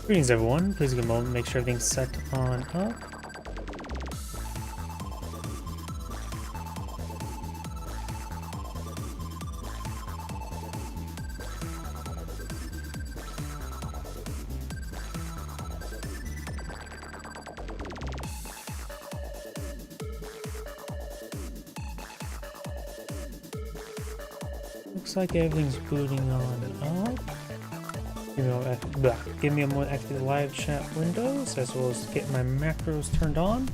Greetings everyone, please give a moment, make sure everything's set on up. Looks like everything's booting on up. Give me a moment to activate the live chat windows, as well as get my macros turned on.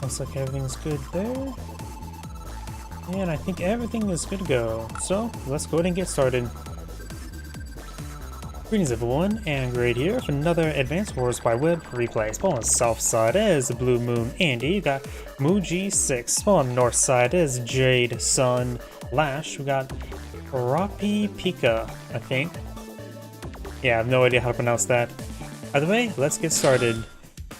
Looks like everything's good there. And I think everything is good to go. So let's go ahead and get started. Greetings everyone, and Great here for another Advanced Wars by Web replay. Spawn on the south side is Blue Moon Andy. We got Muji6. Spawn on the north side is Jade Sun Lash. We got Rapi Pika, I think. Yeah, I have no idea how to pronounce that. Either way, let's get started.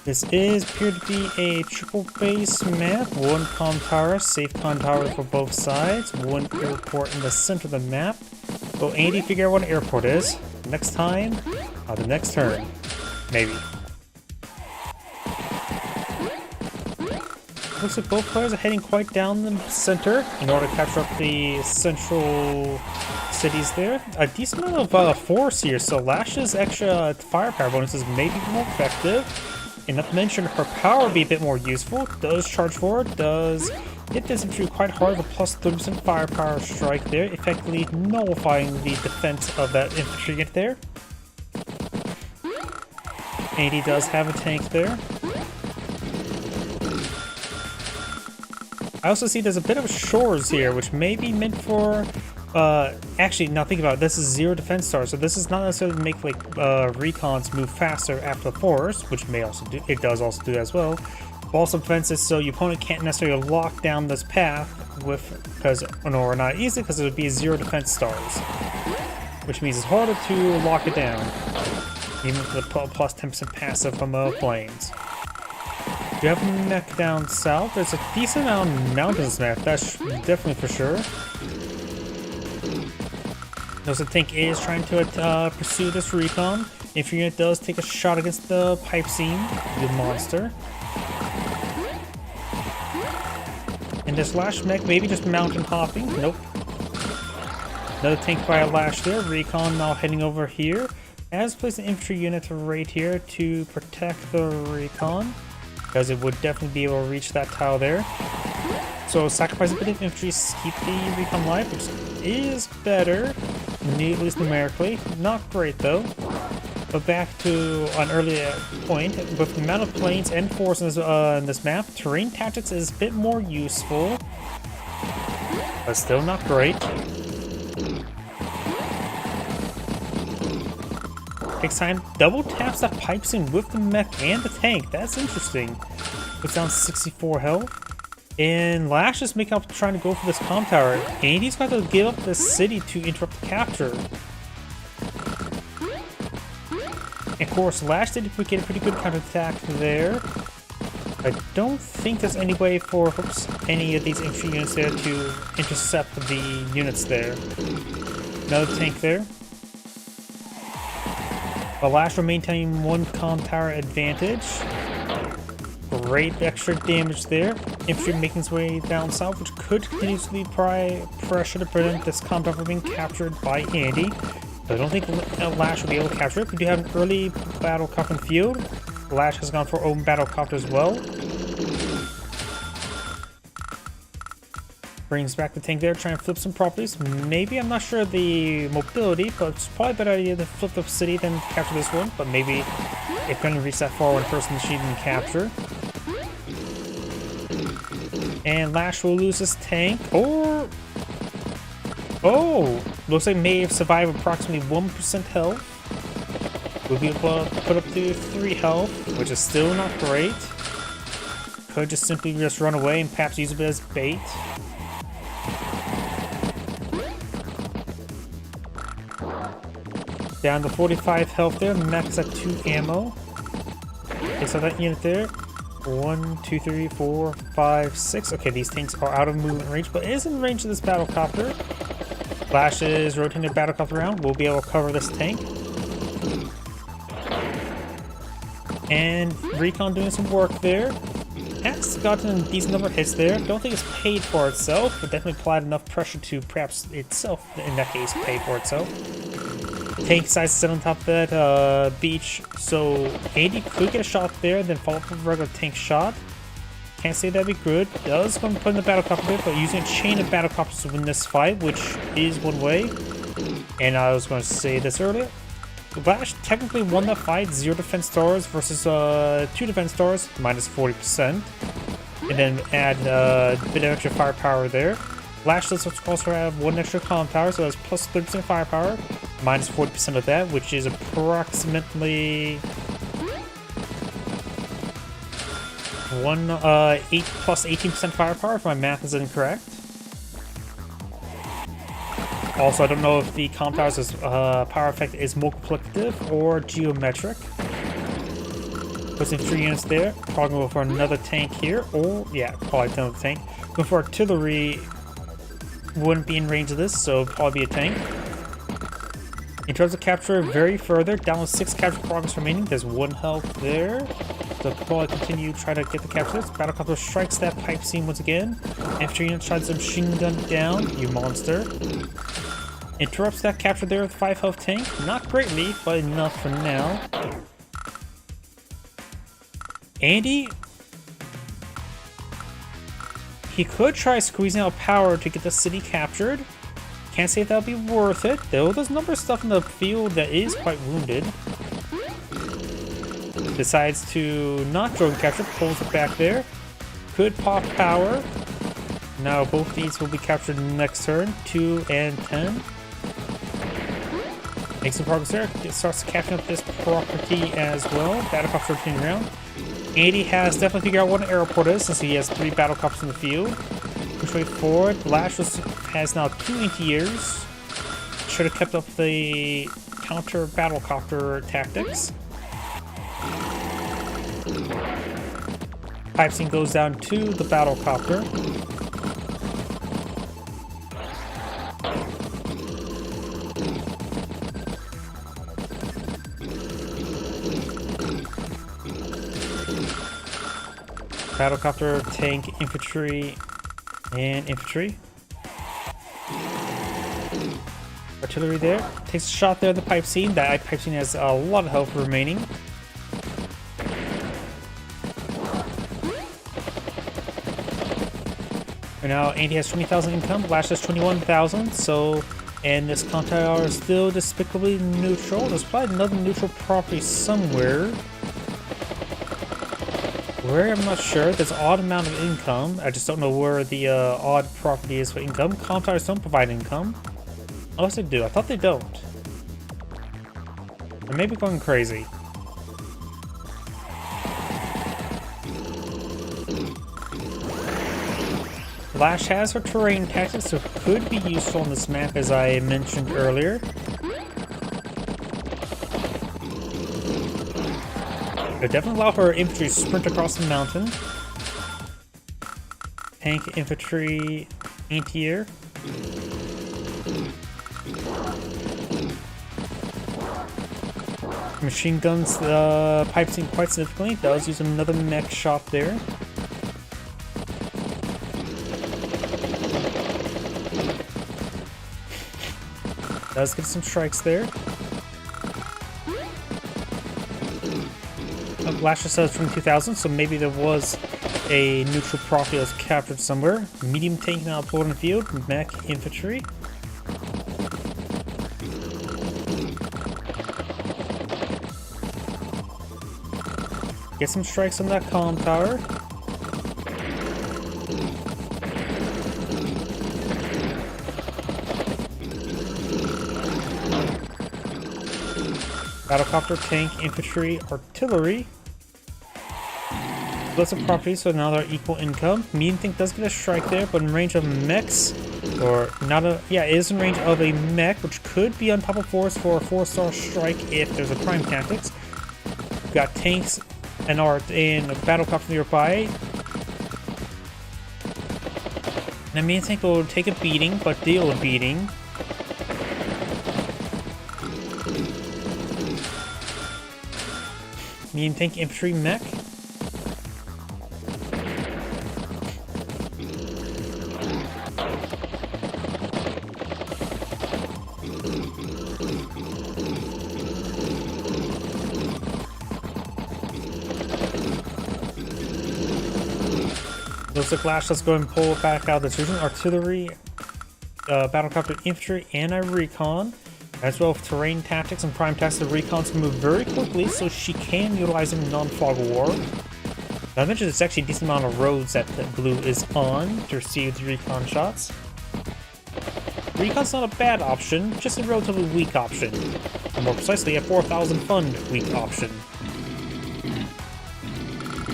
This appeared to be a triple base map, one comm tower, safe comm tower for both sides, one airport in the center of the map. Will Andy figure out what an airport is? Next time, on the next turn. Maybe. Looks like both players are heading quite down the center in order to capture up the central cities there. A decent amount of force here, so Lash's extra firepower bonuses may be more effective. And not to mention, her power will be a bit more useful. Does charge forward, does hit this infantry quite hard with a plus 30% firepower strike there, effectively nullifying the defense of that infantry unit there. And he does have a tank there. I also see there's a bit of shores here, which may be meant for actually, now think about it, this is 0 defense stars, so this is not necessarily to make like recons move faster after the forest, which may also do, it does also do that as well. But also defenses, so your opponent can't necessarily lock down this path with, or not easy, because it would be 0 defense stars, which means it's harder to lock it down, even with the plus 10% passive from planes. You have a mech down south. There's a decent amount of mountains map, that's definitely for sure. Notice the tank is trying to pursue this recon. If your unit does take a shot against the pipe seam, the monster. And this Lash mech, maybe just mountain hopping. Nope. Another tank by a Lash there. Recon now heading over here. Has placed an infantry unit right here to protect the recon, because it would definitely be able to reach that tile there. So sacrifice a bit of infantry, keep the recon alive, which is better, at least numerically. Not great though. But back to an earlier point, with the amount of planes and forces in this map, terrain tactics is a bit more useful, but still not great. Takes time, double taps that pipe seam with the mech and the tank. That's interesting. Puts down 64 health. And Lash is making up trying to go for this comm tower. Andy's got to give up this city to interrupt the capture. And of course, Lash did get a pretty good counterattack there. I don't think there's any way for any of these infantry units there to intercept the units there. Another tank there. But Lash will maintain one comm tower advantage. Great extra damage there. Infantry making its way down south, which could continuously apply pressure to prevent this comm tower from being captured by Andy. But I don't think Lash will be able to capture it. We do have an early battle copter in the field. Lash has gone for open battle copter as well. Brings back the tank there, trying to flip some properties. Maybe, I'm not sure of the mobility, but it's probably a better idea to flip the city than capture this one. But maybe if going to reach that far, one person she can capture. And Lash will lose his tank, or... Oh! Looks like may have survived approximately 1% health. We'll be able to put up to 3 health, which is still not great. Could just simply just run away and perhaps use it as bait. Down to 45 health there, max at 2 ammo. Okay, so that unit there. 1, 2, 3, 4, 5, 6. Okay, these tanks are out of movement range, but it is in range of this battlecopter. Flash is rotating the battlecopter around. We'll be able to cover this tank. And Recon doing some work there. Has gotten a decent number of hits there. Don't think it's paid for itself, but definitely applied enough pressure to perhaps itself, in that case, pay for itself. Tank size set on top of that beach, so Andy could get a shot there, then follow up with a regular tank shot. Can't say that'd be good. Does want to put in the battlecopter bit, but using a chain of battlecopters to win this fight, which is one way. And I was going to say this earlier. Flash technically won that fight, 0 defense stars versus 2 defense stars, minus 40%. And then add a bit of extra firepower there. Flash does also have 1 extra comm power, so that's plus 30% firepower, minus 40% of that, which is approximately 8 plus 18% firepower, if my math is incorrect. Also, I don't know if the comm power's power effect is multiplicative or geometric. Put some 3 units there. Probably go for another tank here, or yeah, probably another tank. Go for artillery. Wouldn't be in range of this, so probably be a tank. In terms of capture, very further, down with 6 capture progress remaining. There's 1 health there. So probably continue try to get the capture. Battlecopter strikes that pipe seam once again. Infantry unit tries to machine gun down, you monster. Interrupts that capture there with 5 health tank. Not greatly, but enough for now. Andy, he could try squeezing out power to get the city captured. Can't say if that'll be worth it, though there's a number of stuff in the field that is quite wounded. Decides to not drone capture, pulls it back there. Could pop power. Now both these will be captured next turn, 2 and 10. Makes some progress there. It starts capturing up this property as well. Battlecopter rotating around. Andy has definitely figured out what an airport is since he has 3 battlecopters in the field. Push way forward. Lash has now 2 anti-airs. Should have kept up the counter battlecopter tactics. Pipe scene goes down to the battlecopter. Battlecopter, tank, infantry, and infantry. Artillery there. Takes a shot there at the pipe scene. That pipe scene has a lot of health remaining. Right now, Andy has 20,000 income. Lash has 21,000. So, and this counter is still despicably neutral. There's probably another neutral property somewhere. Where, I'm not sure. There's an odd amount of income. I just don't know where the odd property is for income. Comm towers don't provide income. Unless they do. I thought they don't. I may be going crazy. Lash has her terrain tactics, so could be useful on this map, as I mentioned earlier. But definitely allow her infantry to sprint across the mountain. Tank, infantry, anti-air. Machine guns pipe scene quite significantly. Does use another mech shot there. Does get some strikes there. Lash says from 2000, so maybe there was a neutral property that was captured somewhere. Medium tank now deployed in the field. Mech infantry. Get some strikes on that comm tower. Battlecopter, tank, infantry, artillery. Lots of properties, so now they're equal income. Medium tank does get a strike there, but in range of mechs, Or not a... Yeah, it is in range of a mech, which could be on top of force for a 4-star strike if there's a prime tactics. Got tanks and art in a battle copter nearby. The main tank will take a beating, but deal a beating. Medium tank infantry mech. Looks like Lash, let's go and pull back out the Trojan artillery, battlecopter infantry, and a recon. As well as terrain tactics and prime tactics, the recons can move very quickly, so she can utilize them in non-fog war. I mentioned it's actually a decent amount of roads that the blue is on to receive the recon shots. Recon's not a bad option, just a relatively weak option. Or more precisely, a 4,000 fund weak option.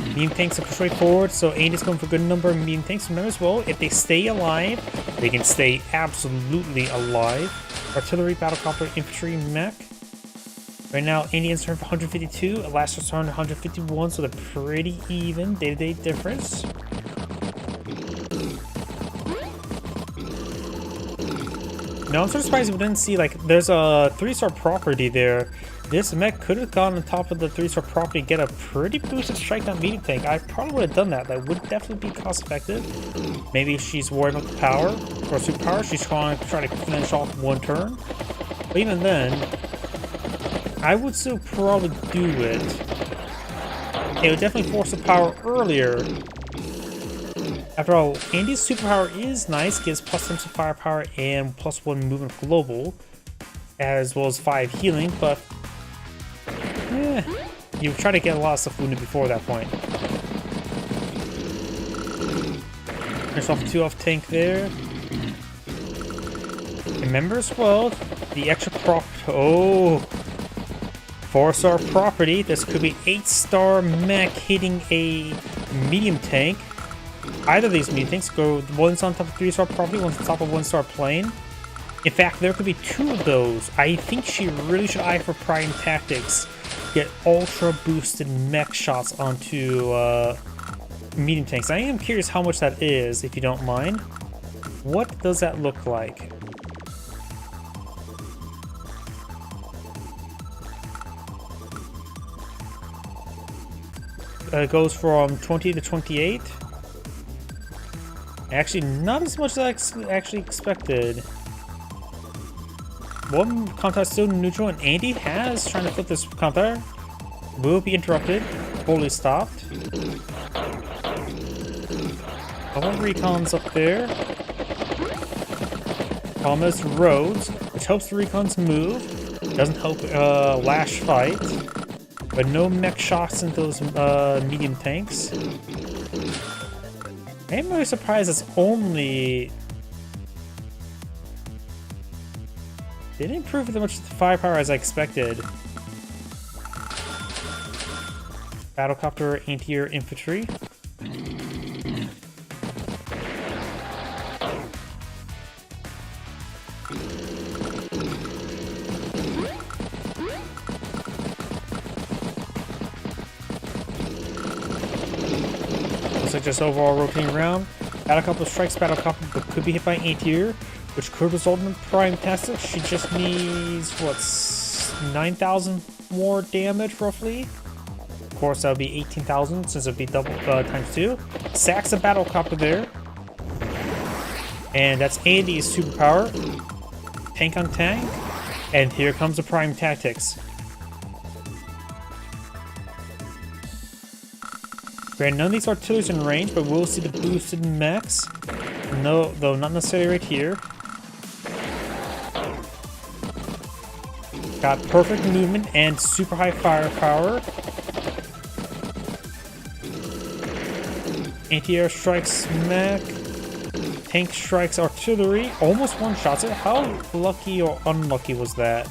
Medium tanks are pushed right forward, so Andy's going for a good number of medium tanks. Remember as well, if they stay alive, they can stay absolutely alive. Artillery, battlecopter, infantry, mech. Right now, Indians turn for 152, Alaska's turn 151, so they're pretty even day-to-day difference. Now, I'm so surprised we didn't see, like, there's a 3-star property there. This mech could have gone on top of the 3-star property and get a pretty boosted strike down medium tank. I probably would have done that. That would definitely be cost effective. Maybe she's worried about the power or superpower. She's trying to finish off one turn. But even then, I would still probably do it. It would definitely force the power earlier. After all, Andy's superpower is nice, gives +10 to firepower and +1 movement global, as well as 5 healing, but you try to get a lot of stuff wounded before that point. Finish off 2 off tank there. Remember as well, the extra prop. Oh, 4-star property. This could be 8-star mech hitting a medium tank. Either of these medium tanks go, one's on top of 3-star property, one's on top of 1-star plane. In fact, there could be 2 of those. I think she really should eye for prime tactics. Get ultra boosted mech shots onto medium tanks. I am curious how much that is, if you don't mind. What does that look like? It goes from 20 to 28. Actually, not as much as I actually expected. One contact still neutral, and Andy has trying to flip this contact. Will be interrupted. Fully stopped. Couple recons up there. Almost roads, which helps the recons move. Doesn't help Lash fight. But no mech shots into those medium tanks. I'm really surprised it's only... They didn't improve as much firepower as I expected. Battlecopter, anti-air infantry. Looks like just overall rotating around. Battlecopter strikes battlecopter, but could be hit by anti-air, which could result in prime tactics. She just needs, what, 9,000 more damage, roughly? Of course, that would be 18,000, since it would be double times 2. Sacks a battlecopter there. And that's Andy's superpower. Tank on tank. And here comes the prime tactics. Granted, none of these artillery's in range, but we'll see the boosted mechs. No, though not necessarily right here. Got perfect movement and super high firepower. Anti-air strikes mech. Tank strikes artillery. Almost one-shots it. How lucky or unlucky was that?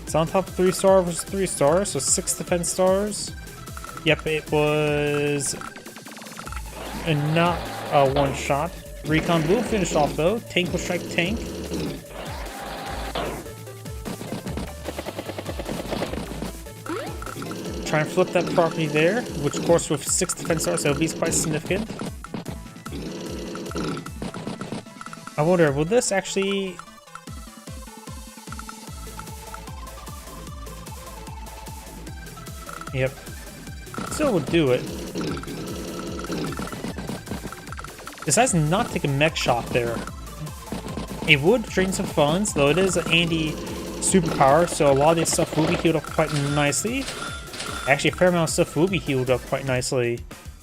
It's on top of 3-star versus 3-star, so 6 defense stars. Yep, it was not a one-shot. Recon will finish off though. Tank will strike tank. Try and flip that property there, which of course with 6 defense stars, it'll be quite significant. I wonder, will this actually... Yep. Still would do it. Decides not to take a mech shot there. It would drain some funds, though it is an Andy superpower, so a lot of this stuff will be healed up quite nicely. Actually, a fair amount of stuff will be healed up quite nicely.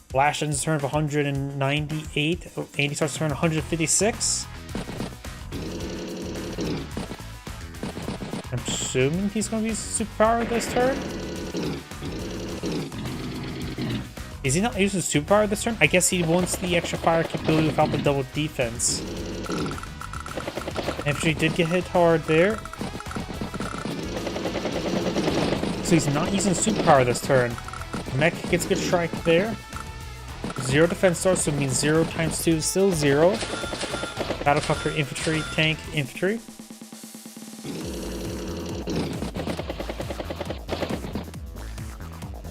Flash ends turn of 198. Andy starts turn 156. I'm assuming he's going to be superpower this turn. Is he not using superpower this turn? I guess he wants the extra fire capability without the double defense. Infantry did get hit hard there. So he's not using superpower this turn. Mech gets a good strike there. 0 defense stars, so it means 0 times 2 is still 0. Battlecopter, infantry, tank, infantry.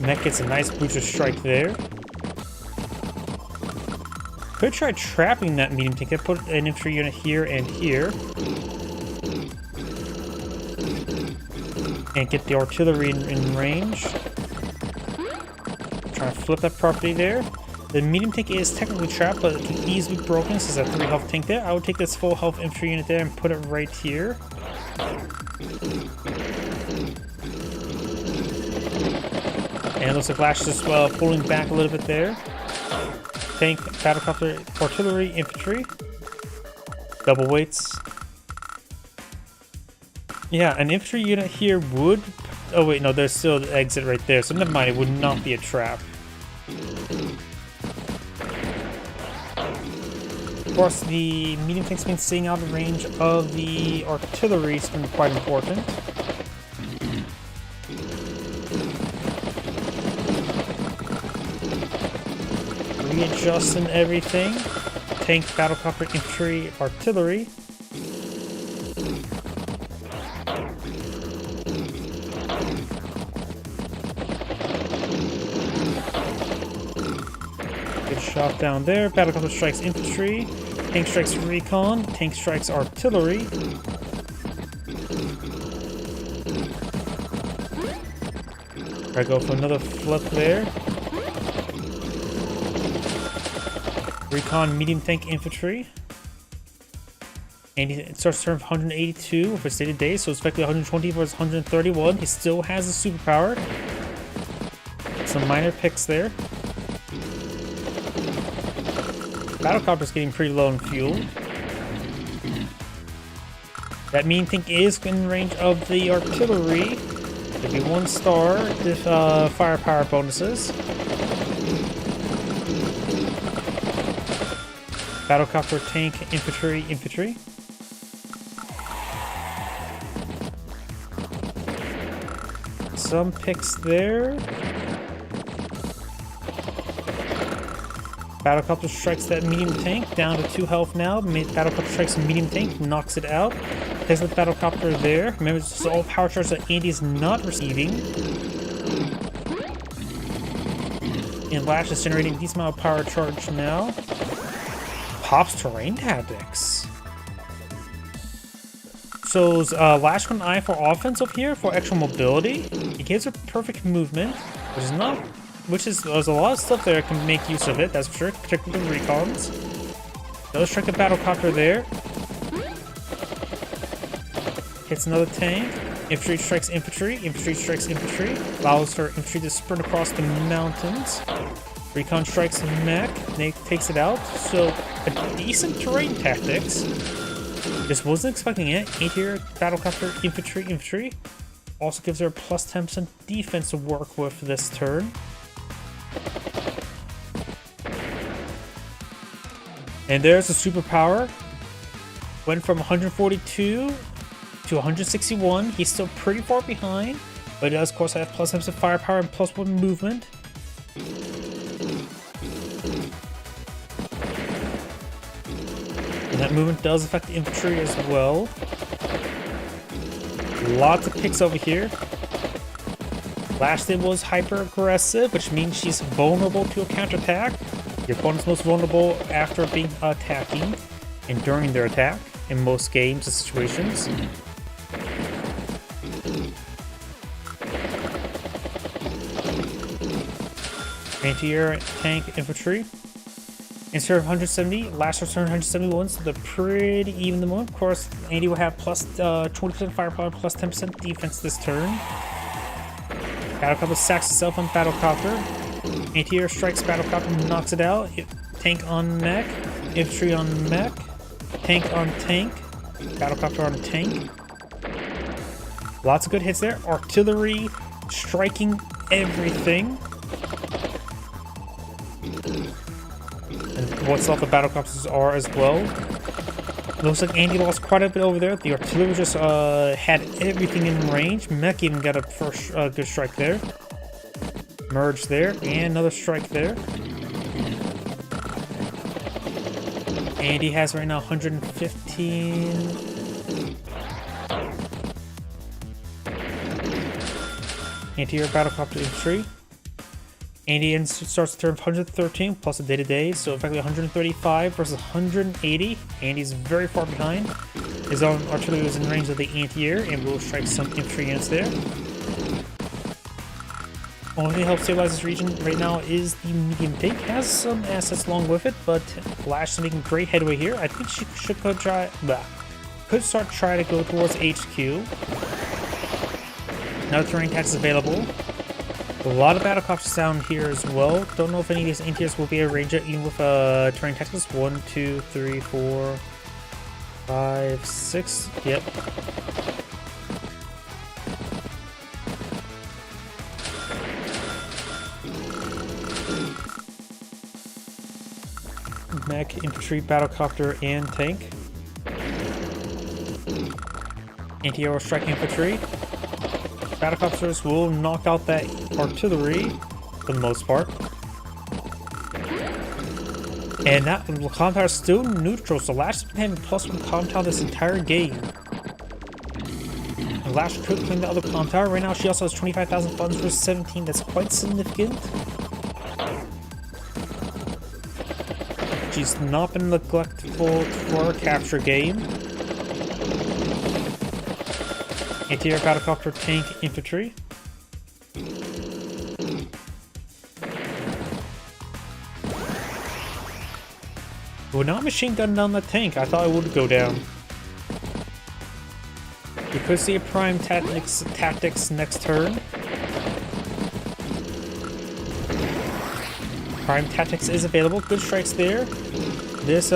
Mech gets a nice booster strike there. Could try trapping that medium tank. Could put an infantry unit here and here. And get the artillery in range. Try to flip that property there. The medium tank is technically trapped, but it can easily be broken since it's a 3 health tank there. I would take this full health infantry unit there and put it right here. And it looks like Flash is pulling back a little bit there. Tank, battlecopter, artillery, infantry. Double weights. Yeah, an infantry unit here would... Oh wait, no, there's still the exit right there, so never mind, it would not be a trap. Of course, the medium tank's been staying out of range of the artillery, it's been quite important. Readjusting everything. Tank, battlecopter, infantry, artillery. Good shot down there. Battlecopter strikes infantry. Tank strikes recon. Tank strikes artillery. I go for another flip there. Recon, medium tank, infantry. And he starts turn of 182 for stated days, so it's effectively 120 versus 131. He still has a superpower. Some minor picks there. Battlecopter's getting pretty low in fuel. That medium tank is in range of the artillery. There'll be 1 star with firepower bonuses. Battlecopter, tank, infantry, infantry. Some picks there. Battlecopter strikes that medium tank, down to 2 health now. Battlecopter strikes a medium tank, knocks it out. There's the battlecopter there. Remember, this is all power charge that Andy is not receiving. And Lash is generating a decent amount of power charge now. Pops terrain tactics. So Lash got an eye for offense up here for extra mobility. It gives her perfect movement, there's a lot of stuff there that can make use of it, that's for sure, particularly the recons. Does strike a battlecopter there. Hits another tank. Infantry strikes infantry. Infantry strikes infantry. Allows her infantry to sprint across the mountains. Recon strikes mech. Takes it out. So, a decent terrain tactics. Just wasn't expecting it. 8 here, battlecopter, infantry, infantry. Also gives her a plus 10% defense to work with this turn. And there's the superpower. Went from 142 to 161. He's still pretty far behind, but he does, of course, have plus 10% firepower and plus 1 movement. And that movement does affect the infantry as well. Lots of picks over here. Last hit was hyper aggressive, which means she's vulnerable to a counterattack. Your opponent's most vulnerable after being attacking and during their attack in most games and situations. Anti-air tank infantry. Instead of 170, last return 171, so they're pretty even the moment. Of course, Andy will have plus 20% firepower, plus 10% defense this turn. Battlecopter sacks itself on Battlecopter. Anti-air strikes Battlecopter, knocks it out. Tank on mech, infantry on mech, tank on tank, Battlecopter on tank. Lots of good hits there. Artillery striking everything. And what's left of Battlecopters are as well. Looks like Andy lost quite a bit over there. The artillery just had everything in range. Mech even got a first good strike there. Merge there, and another strike there. Andy has right now 115. Anti-air Battlecopter infantry. Andy starts the turn with 113 plus a day-to-day, so effectively 135 versus 180. Andy's very far behind. His own artillery is in range of the anti-air and will strike some infantry units there. Only thing that helps stabilize this region right now is the medium tank. Has some assets along with it, but Flash is making great headway here. I think she could start trying to go towards HQ. Now terrain tax is available. A lot of Battlecopters down here as well. Don't know if any of these anti-airs will be able to range it even with terrain tactics. 1, 2, 3, 4, 5, 6. Yep. Mech, infantry, Battlecopter, and tank. Anti-air strike infantry. Battlecopters will knock out that artillery for the most part. And that comp tower is still neutral, so Lash has been having +1 comp tower this entire game. And Lash could claim the other comp tower. Right now she also has 25,000 funds versus 17. That's quite significant. She's not been neglectful for her capture game. Anti-air Battlecopter, tank, infantry. Well, not machine gun down the tank. I thought it would go down. We could see a prime tactics next turn. Prime tactics is available. Good strikes there. This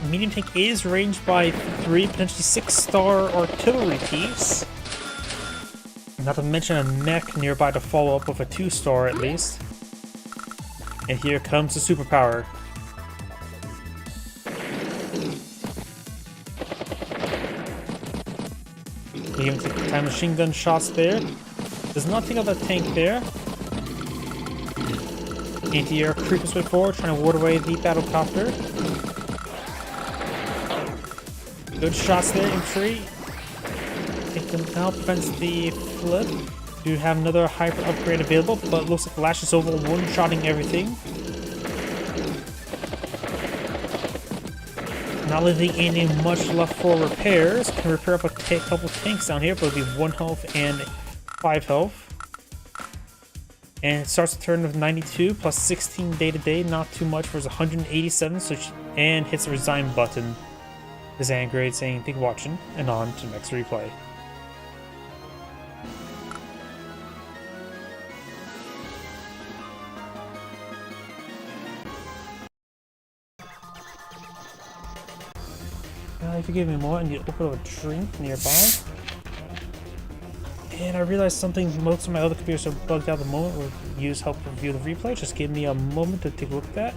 medium tank is ranged by 3, potentially 6-star artillery piece. Not to mention a mech nearby to follow up with a 2-star at least. And here comes the superpower. Medium time machine gun shots there. Does not take out the tank there. Anti-air creep his way forward, trying to ward away the Battlecopter. Good shots there, infantry. Take them out, prevents the flip. Do have another hyper upgrade available, but looks like Lash is over one-shotting everything. Not leaving any much left for repairs. Can repair up a couple tanks down here, but it'll be 1 health and 5 health. And it starts the turn with 92 plus 16 day-to-day, not too much, versus 187, and hits the resign button. This grade saying thank you for watching, and on to the next replay. If you give me more, I need to open up a drink nearby. And I realized something most of my other computers are bugged out at the moment. We'll use help review the replay. Just give me a moment to take a look at that.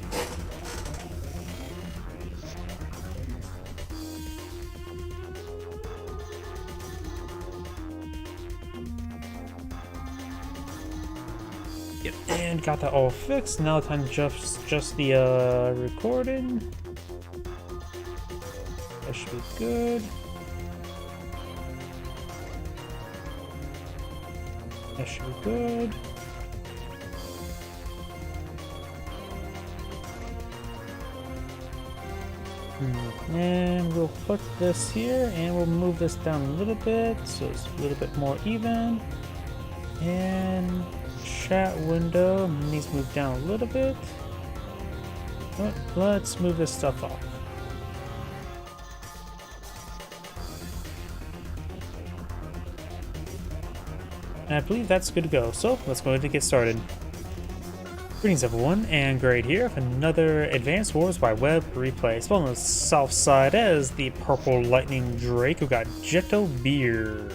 Yep, and got that all fixed. Now time to just the recording. That should be good. That should be good. And we'll put this here and we'll move this down a little bit so it's a little bit more even. And chat window needs to move down a little bit. But let's move this stuff off. And I believe that's good to go. So let's go ahead and get started. Greetings everyone, and Grade here with another Advanced Wars by Web replay. So on the south side as the Purple Lightning Drake, we've got Jetto Beer.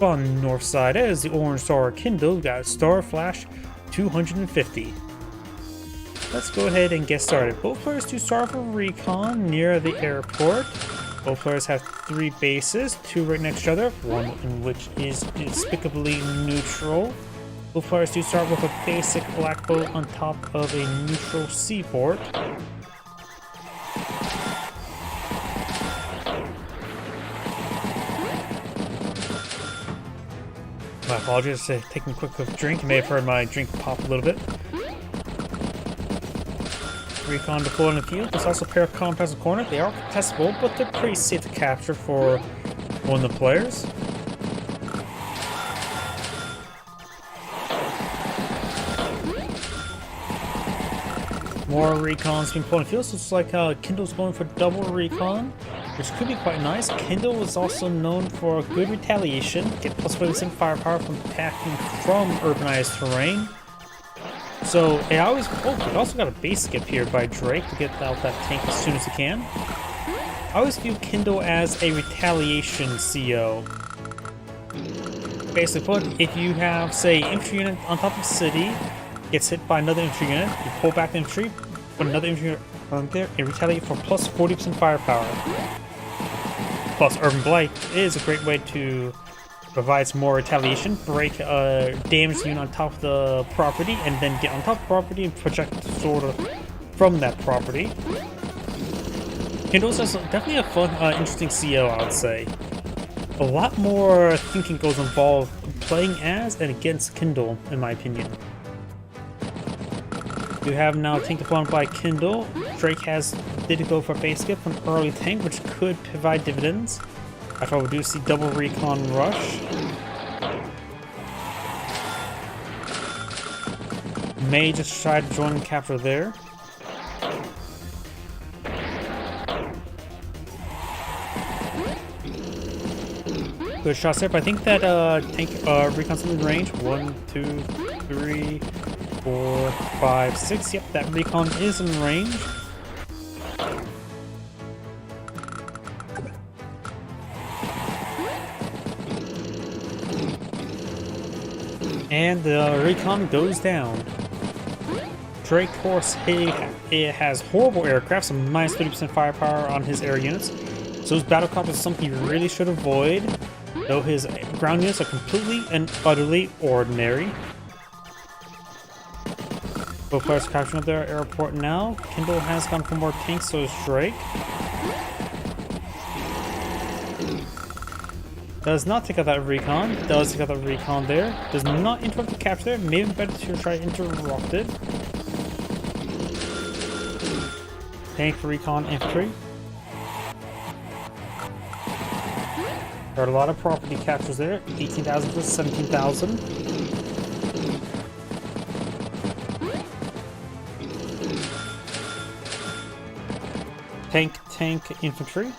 On the north side as the Orange Star Kindle, we've got Star Flash 250. Let's go ahead and get started. Both players do start for recon near the airport. Both players have 3 bases, 2 right next to each other, one in which is despicably neutral. Both players do start with a basic black boat on top of a neutral seaport. My apologies for taking a quick drink. You may have heard my drink pop a little bit. Recon deployed in the field. There's also a pair of compounds in the corner. They are contestable, but they're pretty safe to capture for one of the players. More recons being pulled in the field, so it's like Kindle's going for double recon, which could be quite nice. Kindle is also known for good retaliation, get plus 40% firepower from attacking from urbanized terrain. So I always, we also got a base skip here by Drake to get out that tank as soon as he can. I always view Kindle as a retaliation CO. Basically put, if you have, say, infantry unit on top of the city, gets hit by another infantry unit, you pull back the infantry, put another infantry unit on there, and retaliate for plus 40% firepower. Plus, Urban Blight is a great way to provide some more retaliation, break a damaged unit on top of the property, and then get on top of the property and project sort of from that property. Kindle's definitely a fun, interesting CO, I would say. A lot more thinking goes involved playing as and against Kindle, in my opinion. We have now a tank deployed by Kindle. Drake did go for a base skip from early tank, which could provide dividends. After all, we do see double recon rush. May just try to join and capture there. Good shots there, but I think that tank recon's in range. 1, 2, 3, 4, 5, 6. Yep, that recon is in range. And the recon goes down. Drake, of course, he has horrible aircraft, so minus 30% firepower on his air units. So his battlecraft is something you really should avoid, though his ground units are completely and utterly ordinary. Both players capturing their airport now. Kindle has gone for more tanks, so is Drake. Does not take out that recon. Does take out that recon there. Does not interrupt the capture there. Maybe better to try to interrupt it. Tank, recon, infantry. There are a lot of property captures there. 18,000 to 17,000. Tank, infantry.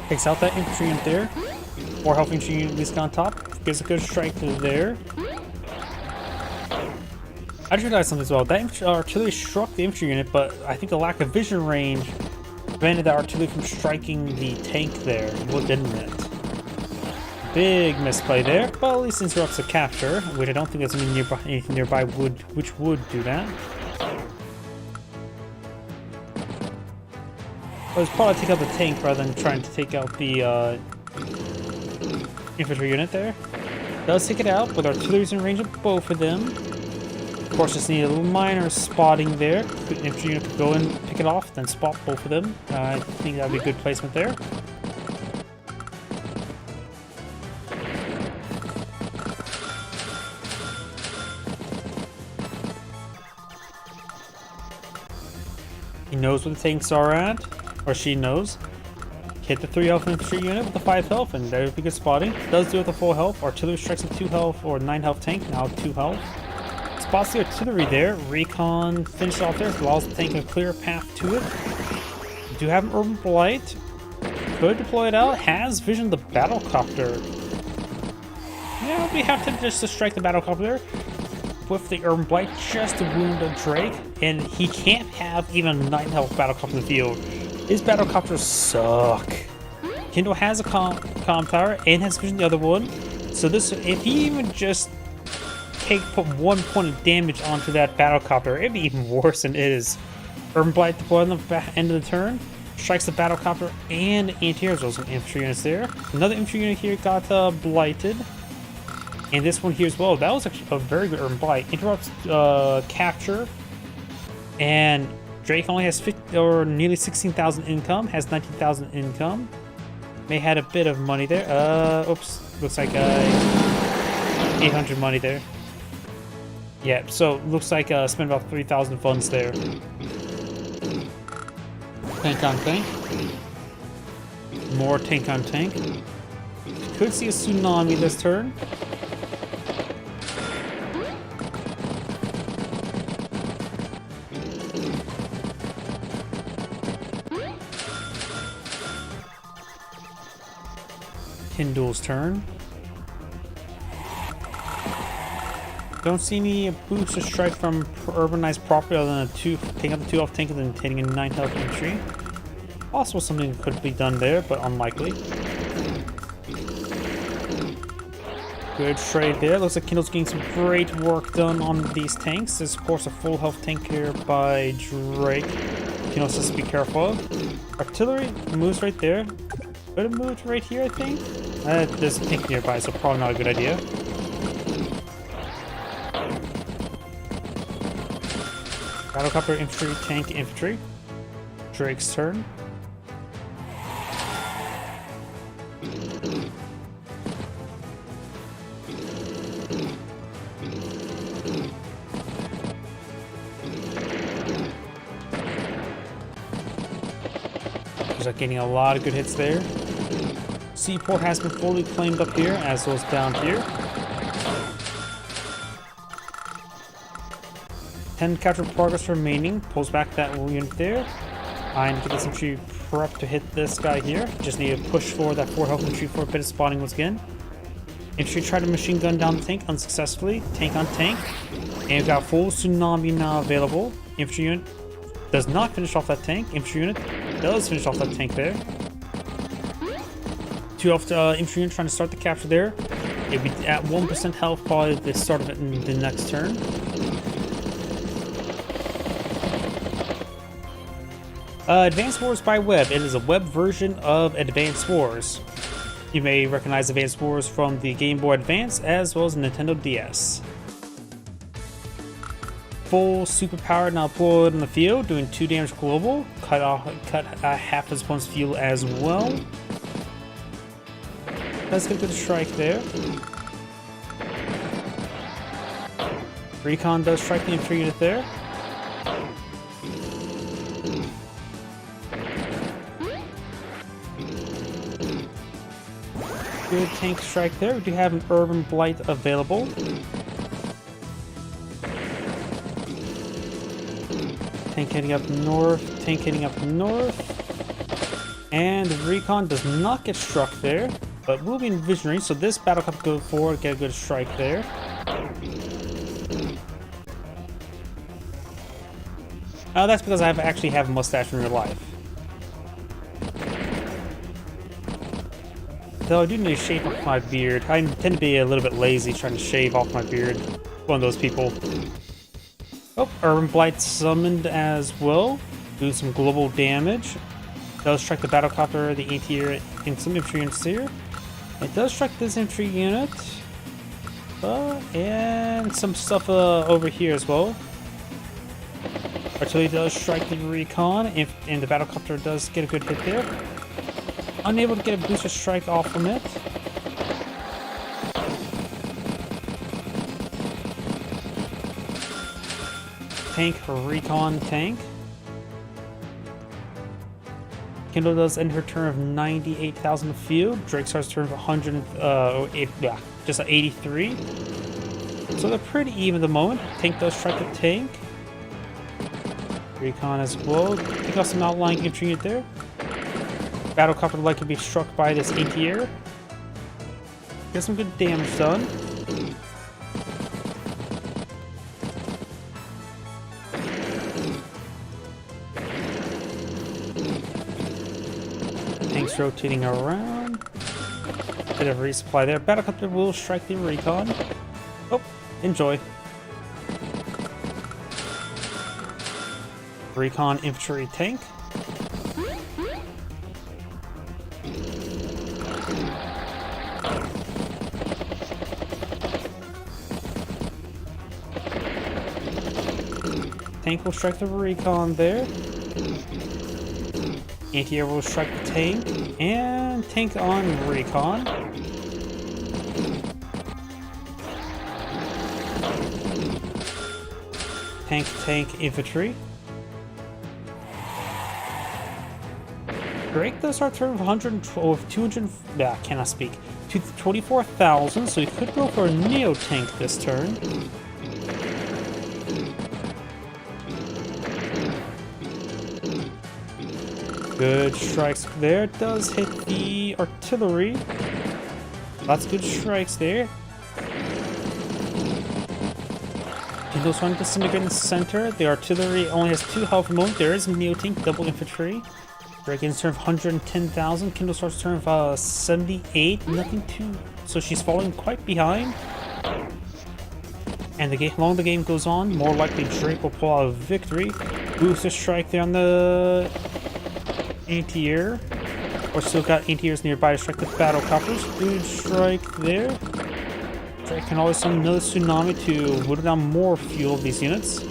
Takes out that infantry unit there. Or health infantry unit at least on top. Gives a good strike there. I just realized something as well. That artillery struck the infantry unit, but I think the lack of vision range prevented the artillery from striking the tank there. Well, didn't it? Big misplay there, but at least interrupts the capture, which I don't think there's anything nearby which would do that. I was probably take out the tank rather than trying to take out the infantry unit there. Does take it out, but artillery's in range of both of them. Of course, just need a little minor spotting there. Infantry unit could go in, pick it off, then spot both of them. I think that would be a good placement there. He knows where the tanks are at, or she knows. Hit the 3 health infantry unit with the 5 health, and there would be good spotting. Does do it with the full health. Artillery strikes at 2 health or 9 health tank, now 2 health. Spots the artillery there. Recon finished off there, allows the tank a clear path to it. Do have an urban blight. Could deploy it out. Has visioned the battlecopter. Yeah, we have to just strike the battlecopter with the urban blight just to wound a Drake, and he can't have even a 9 health battlecopter in the field. His battlecopters suck. Kindle has a comm tower and has vision the other one. So this, if he even just put 1 point of damage onto that battlecopter, it'd be even worse than it is. Urban Blight deployed on the back end of the turn. Strikes the battlecopter and anti-air. There's some infantry units there. Another infantry unit here got blighted. And this one here as well. That was actually a very good urban blight. Interrupts capture. And Drake only has 50, or nearly 16,000 income, has 19,000 income. May had a bit of money there. Oops, looks like 800 money there. Yeah, so looks like spent about 3,000 funds there. Tank on tank. More tank on tank. Could see a tsunami this turn. Kindle's turn. Don't see any booster strike from urbanized property other than taking up the 2 off tank and then hitting a 9 health infantry. Possible something could be done there, but unlikely. Good trade there. Looks like Kindle's getting some great work done on these tanks. There's of course a full health tank here by Drake. Kindle says to be careful of. Artillery moves right there. Could have moved right here, I think. There's a tank nearby, so probably not a good idea. Battlecopter, infantry, tank, infantry. Drake's turn. He's getting a lot of good hits there. Seaport has been fully claimed up here, as well as down here. 10 capture progress remaining. Pulls back that unit there. And get this infantry prep to hit this guy here. Just need to push forward that 4 health infantry for a bit of spotting once again. Infantry tried to machine gun down the tank unsuccessfully. Tank on tank. And we've got full tsunami now available. Infantry unit does not finish off that tank. Infantry unit does finish off that tank there. 2 off infantry unit trying to start the capture there. It'll be at 1% health probably at the start of it in the next turn. Advanced Wars by Web. It is a web version of Advanced Wars. You may recognize Advanced Wars from the Game Boy Advance as well as Nintendo DS. Full superpower now deployed in the field, doing 2 damage global. Cut half his opponent's fuel as well. Let's get a good strike there. Recon does strike the infantry unit there. Good tank strike there. We do have an Urban Blight available. Tank heading up north. Tank heading up north. And Recon does not get struck there, but will be in visionary. So this battle cup go forward, get a good strike there. That's because I actually have a mustache in real life. Though I do need to shave off my beard. I tend to be a little bit lazy trying to shave off my beard. One of those people. Oh, Urban Blight summoned as well. Do some global damage. Does strike the battlecopter, the anti-air, and some infantry units here. It does strike this infantry unit. And some stuff over here as well. Artillery does strike the recon, and the battlecopter does get a good hit there. Unable to get a booster strike off from it. Tank, recon, tank. Kindle does end her turn of 98,000 field. Drake starts turn of 108, yeah, just 83. So they're pretty even at the moment. Tank does strike the tank. Recon as well. Pick up some outlying infantry unit there. Battlecopter would like to be struck by this anti-air. Get some good damage done. Tanks rotating around. Bit of resupply there. Battlecopter will strike the recon. Oh, enjoy. Recon infantry tank. Tank will strike the recon there. Anti-air will strike the tank. And tank on recon. Tank infantry. Drake does start turn of 112, 200, yeah, cannot speak, to 24,000, so he could go for a Neo tank this turn. Good strikes there. Does hit the artillery. Lots of good strikes there. Kindle's trying to disintegrate in the center. The artillery only has 2 health at the moment. There is a Neo tank, double infantry. Drake ends turn of 110,000. Kindle starts turn of 78. Nothing too. So she's falling quite behind. And the longer the game goes on, more likely Drake will pull out a victory. Booster strike there on the anti-air. Or still got anti-airs nearby to strike the battlecopters. Good strike there. Drake can always summon another tsunami to whittle down more fuel of these units.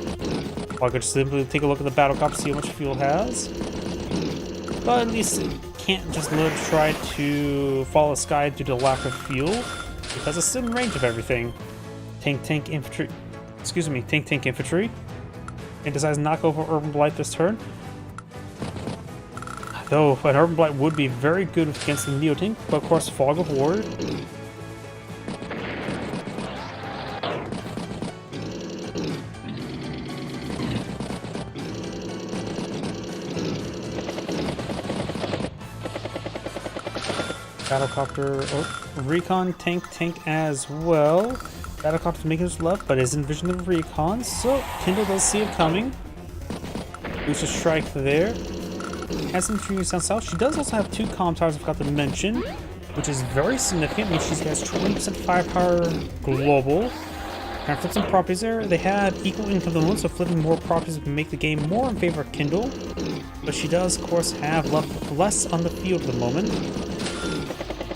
Or I could simply take a look at the battlecopter, see how much fuel it has. But at least it can't just let it try to follow the sky due to lack of fuel, because it's still in range of everything. Tank infantry. Excuse me, tank infantry. And decides to knock over Urban Blight this turn. Though an Urban Blight would be very good against the Neo tank, but of course Fog of War. Battlecopter, recon tank as well. Battlecopter's making his left, but isn't vision of recon, so Kindle does see it coming. Booster strike there. Has infantry down south. She does also have 2 comm towers I forgot to mention, which is very significant. I mean, she has 20% firepower global. And flip some properties there. They have equal income at the moment, so flipping more properties can make the game more in favor of Kindle. But she does, of course, have less on the field at the moment.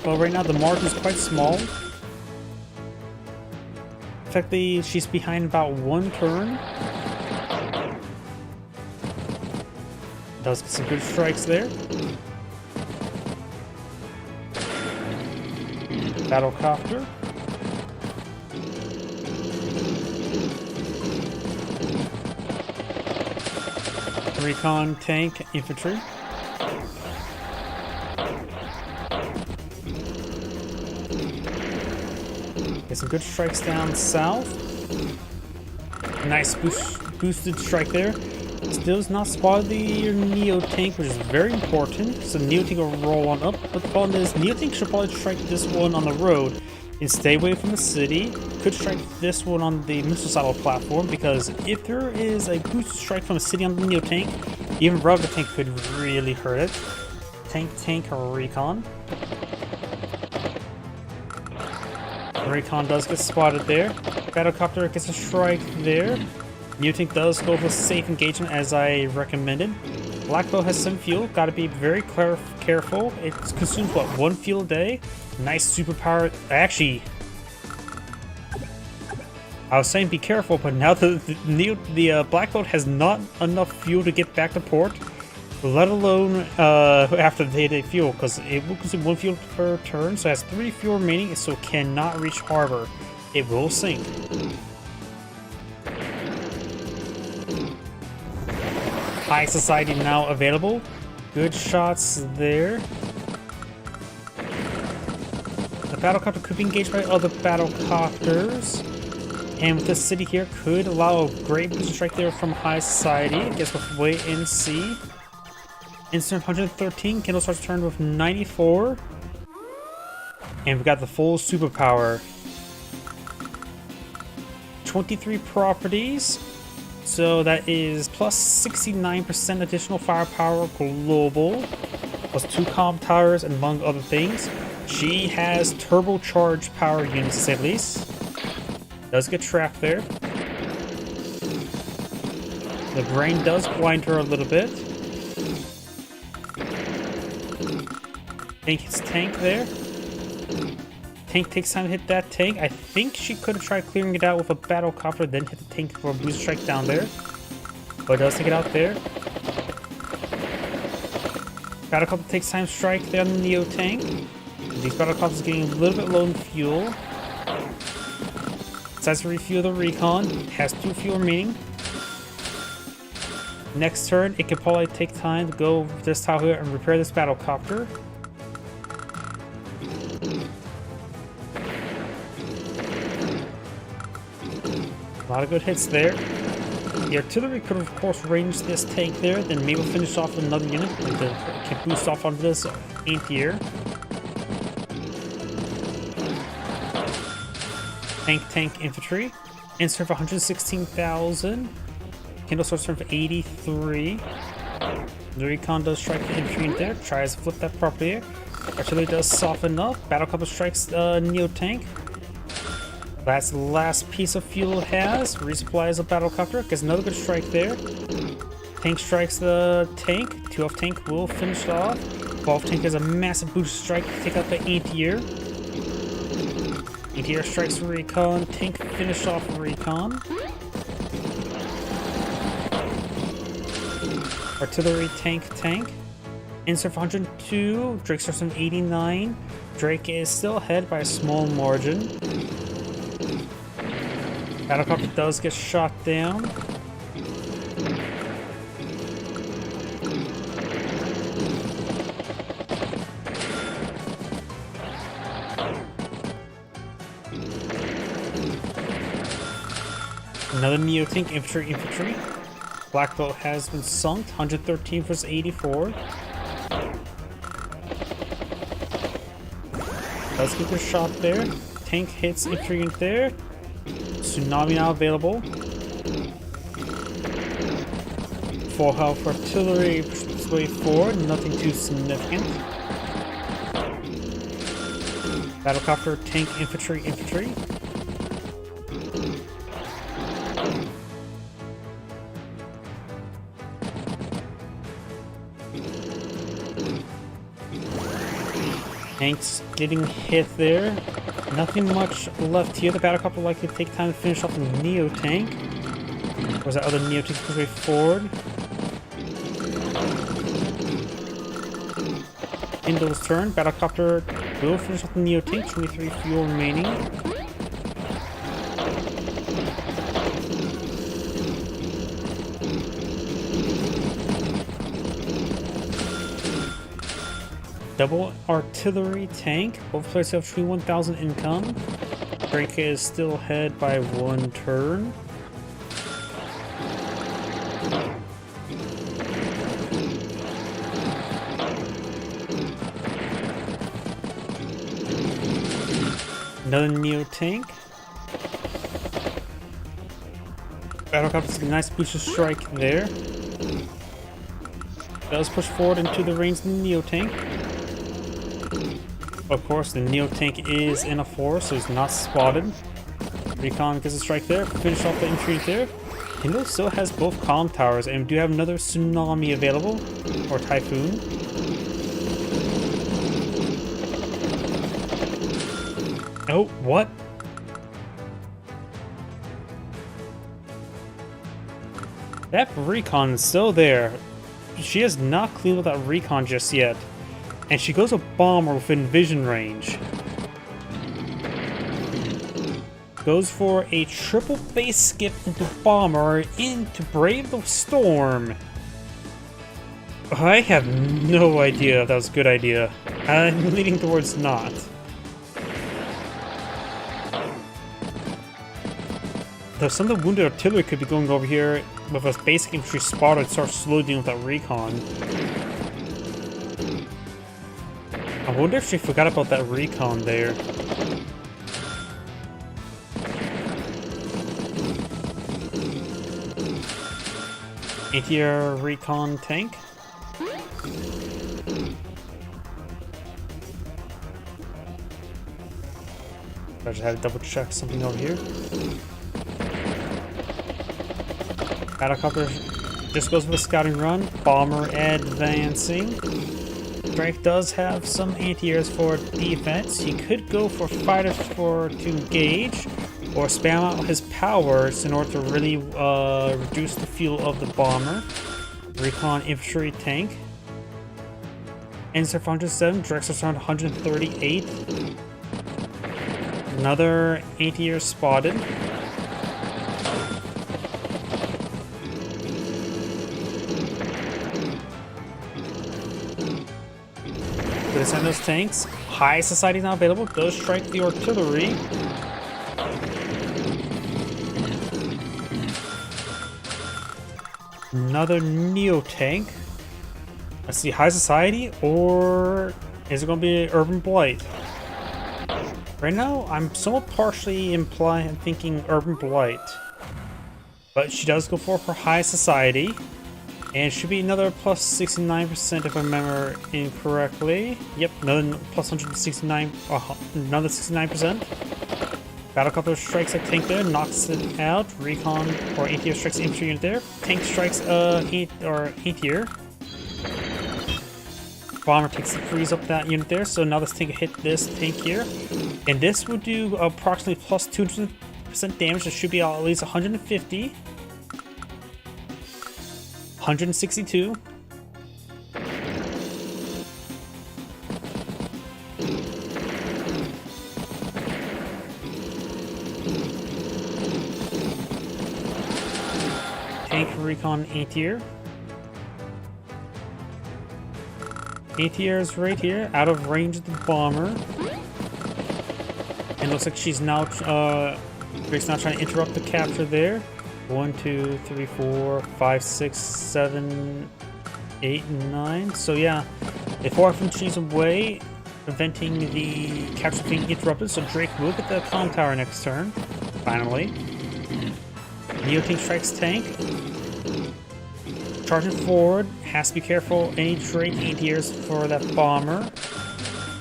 Well, right now the margin is quite small. Effectively, she's behind about 1 turn. Does get some good strikes there. Battlecopter. Recon tank infantry. Get some good strikes down south. Nice boosted strike there. Still does not spot the Neo tank, which is very important. So Neo tank will roll on up. But the problem is, Neo tank should probably strike this one on the road and stay away from the city. Could strike this one on the missile silo platform, because if there is a boost strike from a city on the Neo tank, even rubber tank could really hurt it. Tank recon. Recon does get spotted there. Battlecopter gets a strike there. Neo tank does go for safe engagement as I recommended. Blackbow has some fuel, gotta be very careful. It consumes what, 1 fuel a day? Nice superpower. Actually, I was saying be careful, but now the black boat has not enough fuel to get back to port, let alone after they hit fuel, because it will consume 1 fuel per turn, so it has 3 fuel remaining, so cannot reach harbor. It will sink. High Society now available. Good shots there. The battlecopter could be engaged by other battlecopters. And with this city here, could allow a great booster strike there from High Society. I guess we'll wait and see. Instant 113. Kindle starts turn with 94. And we got the full superpower. 23 properties. So that is plus 69% additional firepower global. Plus 2 comm towers, among other things. She has turbocharged power units, to say the least. Does get trapped there. The brain does blind her a little bit. Tank hits tank there. Tank takes time to hit that tank. I think she could have tried clearing it out with a battlecopter, then hit the tank for a booster strike down there. But does take it out there. Battlecopter takes time to strike there on the Neo tank. These battlecopters getting a little bit low in fuel. Decides to refuel the recon. Has 2 fuel remaining. Next turn, it could probably take time to go this tile here and repair this battlecopter. A lot of good hits there. The artillery could of course range this tank there, then maybe we'll finish off with another unit and can boost off onto this anti-air. Tank infantry. Insert for 116,000. Kindle starts turn for 83. The recon does strike the infantry in there. Tries to flip that property here. Artillery does soften up. Battlecopter strikes Neo tank. That's the last piece of fuel it has. Resupplies a battlecopter. Gets another good strike there. Tank strikes the tank. 2 off tank will finish it off. 12 tank has a massive boost strike to take out the anti-air. Anti-air strikes recon. Tank finish off recon. Artillery tank. Insert for 102. Drake starts from 89. Drake is still ahead by a small margin. Battlecopter does get shot down. Another Neo tank infantry. Black boat has been sunk. 113 versus 84. Does get the shot there. Tank hits infantry unit there. Tsunami now available. Full health artillery pushes way forward. Nothing too significant. Battlecopter, tank, infantry. Tanks getting hit there. Nothing much left here. The battlecopter will likely take time to finish off the Neo tank. Or is that other Neo tank push way forward? Indle's turn. Battlecopter will finish off the Neo tank. 23 fuel remaining. Double artillery tank. Both players have 21,000 income. Drake is still ahead by 1 turn. Another Neo tank. Battlecopter's a nice booster strike there. Does push forward into the range of the Neo tank. Of course, the Neo tank is in a forest, so he's not spotted. Recon gets a strike there. Finish off the infantry there. Kindle still has both comm towers, and we do have another Tsunami available, or Typhoon. Oh, what? That recon is still there. She has not cleaned up that recon just yet. And she goes a bomber within vision range. Goes for a triple base skip into bomber into brave the storm. I have no idea if that was a good idea. I'm leaning towards not. Though some of the wounded artillery could be going over here with a basic infantry spotter and start slowly dealing with that recon. I wonder if she forgot about that recon there. Anti-air recon tank. I just had to double check something over here. Battlecopter just goes with a scouting run. Bomber advancing. Drake does have some anti-airs for defense. He could go for fighters to engage, or spam out his powers in order to really reduce the fuel of the bomber. Recon infantry tank. Ends at 107. Drake's around 138. Another anti-air spotted. Gonna send those tanks. High society not available. Does strike the artillery. Another Neo tank. Let's see, high society, or is it gonna be urban blight? Right now, I'm somewhat partially thinking urban blight, but she does go for high society. And it should be another plus 69% if I remember incorrectly. Yep, another plus 169, another 69%. Battlecopter strikes a tank there, knocks it out. Recon or anti-air strikes the infantry unit there. Tank strikes anti-air. Bomber takes frees up that unit there, so now this tank hit this tank here. And this would do approximately plus 200% damage. It should be at least 150. 162. Tank recon anti-air. Anti-air is right here, out of range of the bomber. And looks like she's now Drake's now trying to interrupt the capture there. 1, 2, 3, 4, 5, 6, 7, 8, 9. So yeah, they 4 infantry's away, preventing the capture being interrupted. So Drake will get the comm tower next turn. Finally, Neo tank strikes tank. Charging forward, has to be careful. Any Drake anti-airs for that bomber.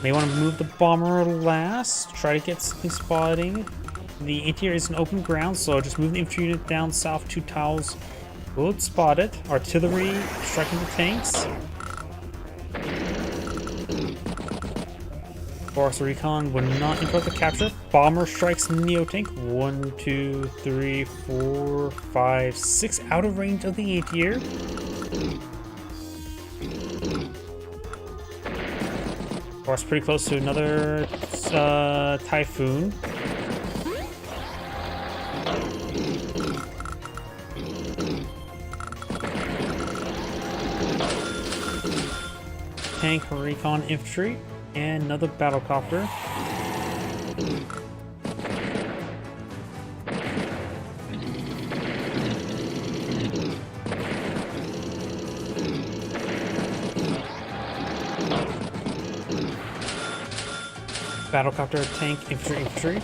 May want to move the bomber last. Try to get something spotting. The interior is an open ground, so just move the infantry unit down south 2 tiles. Will spot it. Artillery striking the tanks. Forest recon would not interrupt the capture. Bomber strikes Neo tank. 1, 2, 3, 4, 5, 6 out of range of the anti-air. Forest pretty close to another Typhoon. Tank recon infantry and another battlecopter. Battlecopter, tank, infantry.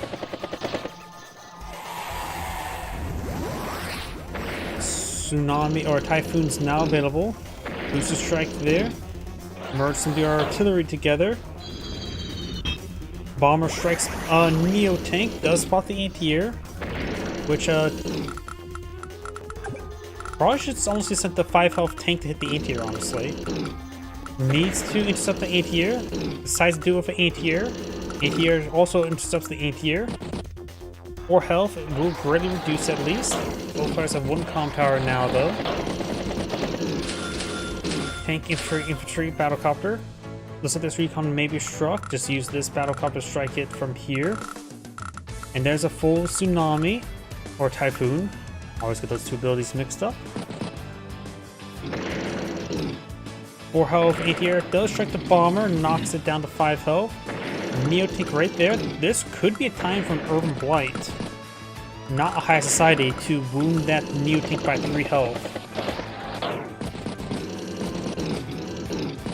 Tsunami or Typhoon's now available. Booster strike there. Merge some of the artillery together. Bomber strikes a Neo tank. Does spot the anti-air, which probably should honestly send the 5 health tank to hit the anti-air. Honestly, needs to intercept the anti-air. Decides to do it with the anti-air. Anti-air also intercepts the anti-air. 4 health, it will greatly reduce at least. Both players have one comm tower now, though. Tank, infantry, battlecopter. Looks like this recon may be struck. Just use this battlecopter to strike it from here. And there's a full tsunami or typhoon. Always get those two abilities mixed up. 4 health, 8 here. Does strike the bomber, knocks it down to 5 health. Neo tank right there. This could be a time for an Urban Blight, not a high society, to wound that Neo tank by 3 health.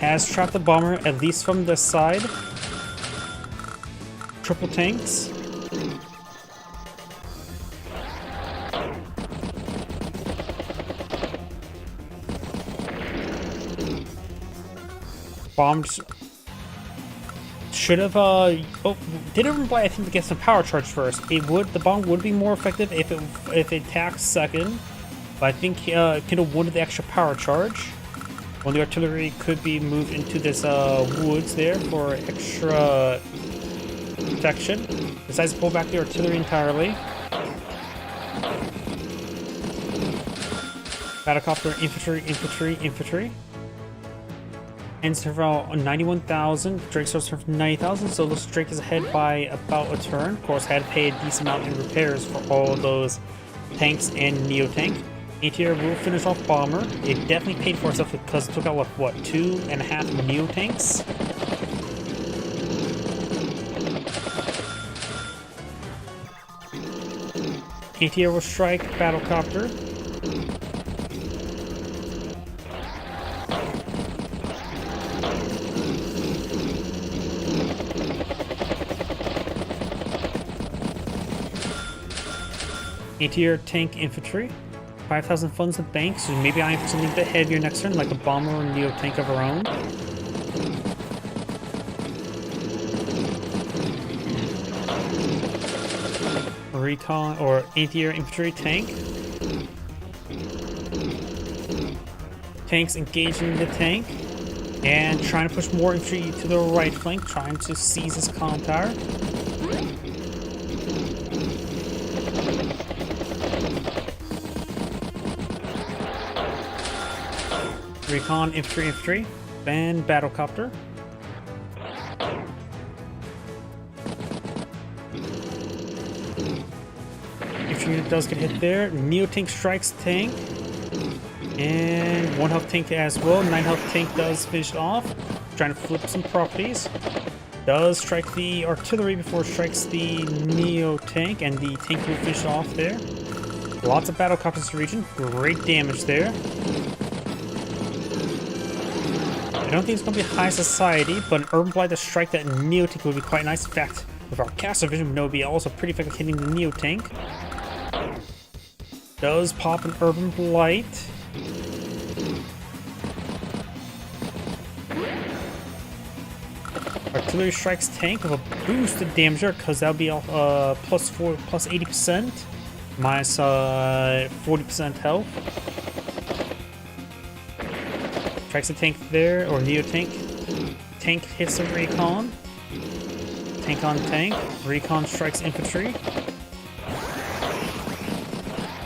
Has trapped the bomber, at least from this side. Triple tanks. Bombs should have did Urban Blight, I think, to get some power charge first. The bomb would be more effective if it attacks second, but I think it could have wanted the extra power charge. When the artillery could be moved into this woods there for extra protection. Decides to pull back the artillery entirely. Battlecopter, infantry. Ends around 91,000. Drake starts from 90,000, so looks Drake is ahead by about a turn. Of course, had to pay a decent amount in repairs for all those tanks and Neo tank. ATR will finish off bomber. It definitely paid for itself because it took out, what, 2.5 Neo tanks? ATR will strike battlecopter. ATR tank infantry. 5,000 funds in the bank, so maybe I have something a bit heavier next turn, like a bomber or Neo tank of our own. Recon or anti-air infantry tank. Tanks engaging the tank and trying to push more infantry to the right flank, trying to seize this comm tower. Recon, infantry, and battlecopter. Infantry unit does get hit there. Neo tank strikes tank. And 1 health tank as well. 9 health tank does finish it off. Trying to flip some properties. Does strike the artillery before it strikes the Neo tank, and the tank will finish it off there. Lots of battlecopters in the region. Great damage there. I don't think it's going to be high society, but an Urban Blight to strike that Neo tank would be quite nice. In fact, with our caster vision, we know it would be also pretty effective hitting the Neo tank. Does pop an Urban Blight. Artillery strikes tank with a boosted damager, because that would be plus 80%, minus 40% health. Strikes a tank there, or Neo tank. Tank hits a recon. Tank on tank. Recon strikes infantry.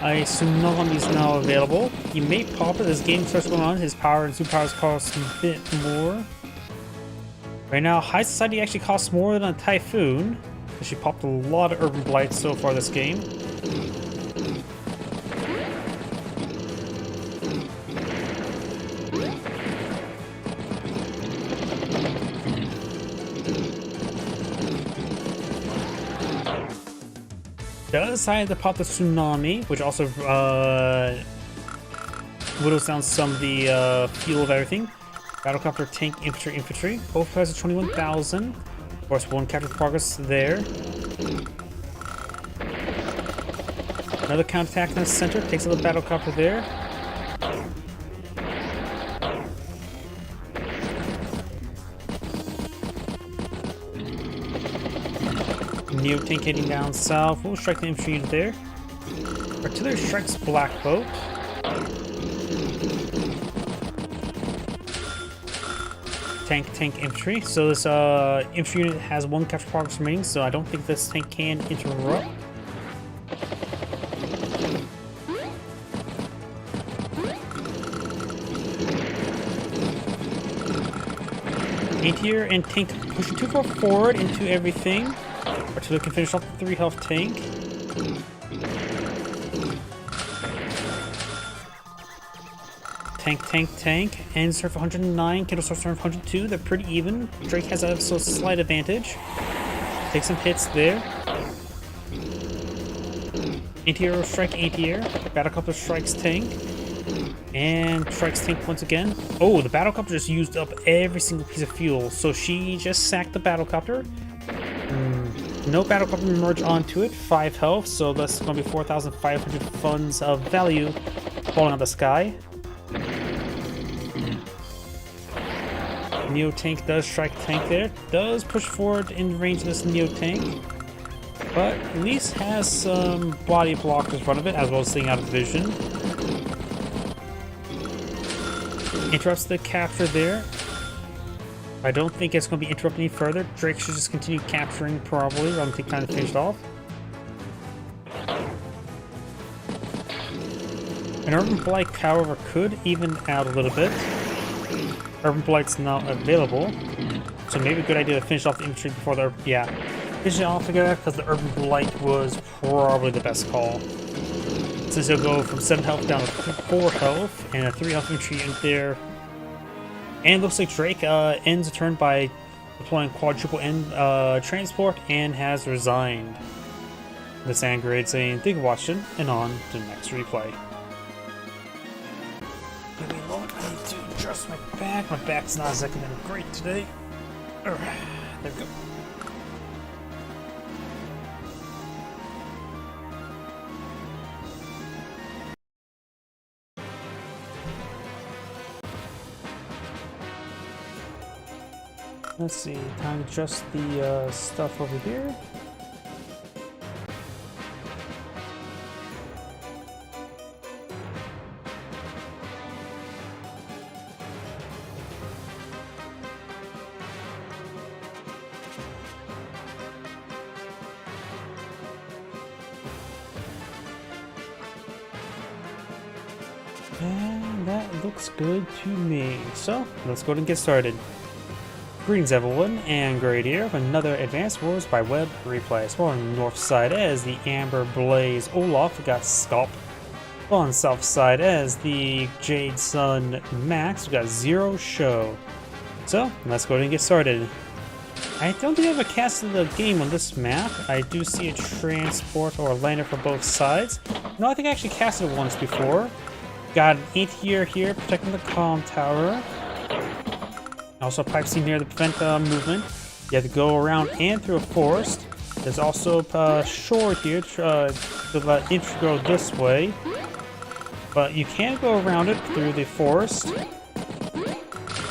A tsunami is now available. He may pop it as game starts going on. His power and superpowers cost a bit more. Right now, High Society actually costs more than a Typhoon. She popped a lot of Urban Blights so far this game. Does decide to pop the Tsunami, which also whittles down some of the fuel of everything. Battlecopter, tank, infantry. Both players are 21,000. Of course, 1 capture progress there. Another counterattack in the center, takes out the battlecopter there. Neo tank heading down south. We'll strike the infantry unit there. Artillery strikes Black Boat. Tank, infantry. So this infantry unit has 1 capture progress remaining, so I don't think this tank can interrupt. Anti-air and tank pushing too far forward into everything. Artillery can finish off the 3 health tank. Tank. And Surf 109, Kindle Surf 102. They're pretty even. Drake has a slight advantage. Take some hits there. Anti-air strike anti-air. Battlecopter strikes tank. And strikes tank once again. Oh, the battlecopter just used up every single piece of fuel. So she just sacked the battlecopter. No battlecopter merge onto it. 5 health. So that's going to be 4,500 funds of value falling out of the sky. Neo tank does strike tank there. Does push forward in range of this Neo tank. But at least has some body block in front of it, as well as staying out of vision. Interrupts the capture there. I don't think it's going to be interrupted any further. Drake should just continue capturing, probably, rather than take time to finish it off. An Urban Blight, however, could even out a little bit. Urban Blight's not available, so maybe a good idea to finish off the infantry before they're, finish it off together, because the Urban Blight was probably the best call. Since he'll go from 7 health down to 4 health, and a 3 health infantry in there. And looks like Drake ends the turn by deploying quadruple transport and has resigned. The Sandgrade saying, thank you for watching, and on to the next replay. Give me a moment, I need to adjust my back. My back's not exactly great today. Alright, there we go. Let's see, time to adjust the stuff over here. And that looks good to me. So, let's go ahead and get started. Greetings everyone, and Great here with another Advanced Wars by Web replay. So on the north side as the Amber Blaze Olaf got Scalp. On the south side as the Jade Sun Max, we got Zero Show. So, let's go ahead and get started. I don't think I have a cast of the game on this map. I do see a transport or a lander for both sides. No, I think I actually casted it once before. Got an anti-air here protecting the comm tower. Also a pipe seam here to prevent movement. You have to go around and through a forest. There's also a shore here to let infantry go this way. But you can go around it through the forest.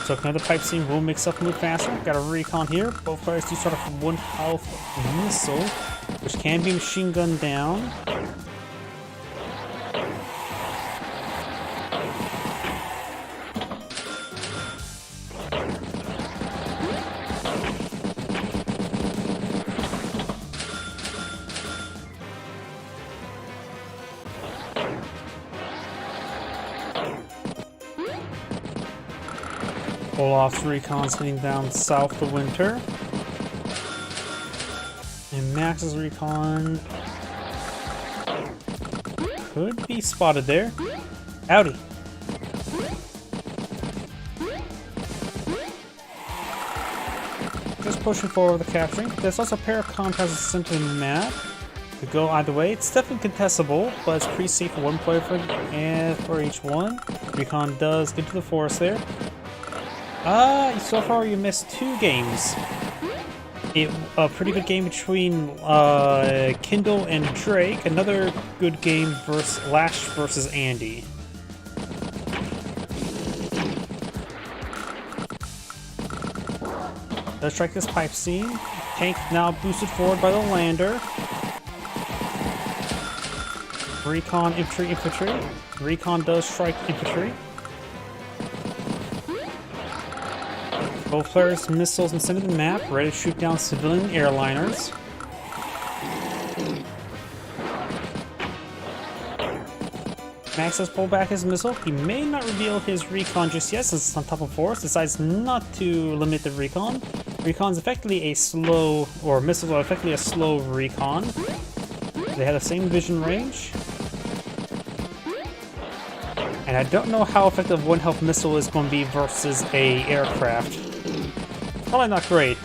So another pipe seam will mix up a little faster. Got a recon here. Both players do start off with 1 health missile, which can be machine gunned down. Olaf's recon's heading down south to winter. And Max's recon could be spotted there. Howdy. Just pushing forward with the capturing. There's also a pair of compounds at the center of the map. Could go either way. It's definitely contestable, but it's pretty safe for one player for each one. Recon does get to the forest there. So far you missed 2 games. A pretty good game between Kindle and Drake. Another good game versus Lash versus Andy. Let's strike this pipe seam. Tank now boosted forward by the lander. Recon infantry. Recon does strike infantry. Both players' missiles in the center of the map, ready to shoot down civilian airliners. Max does pull back his missile. He may not reveal his recon just yet since it's on top of force. Decides not to limit the recon. Recon is effectively a slow, or missiles are effectively a slow recon. They have the same vision range. And I don't know how effective one health missile is going to be versus a aircraft. Probably not great.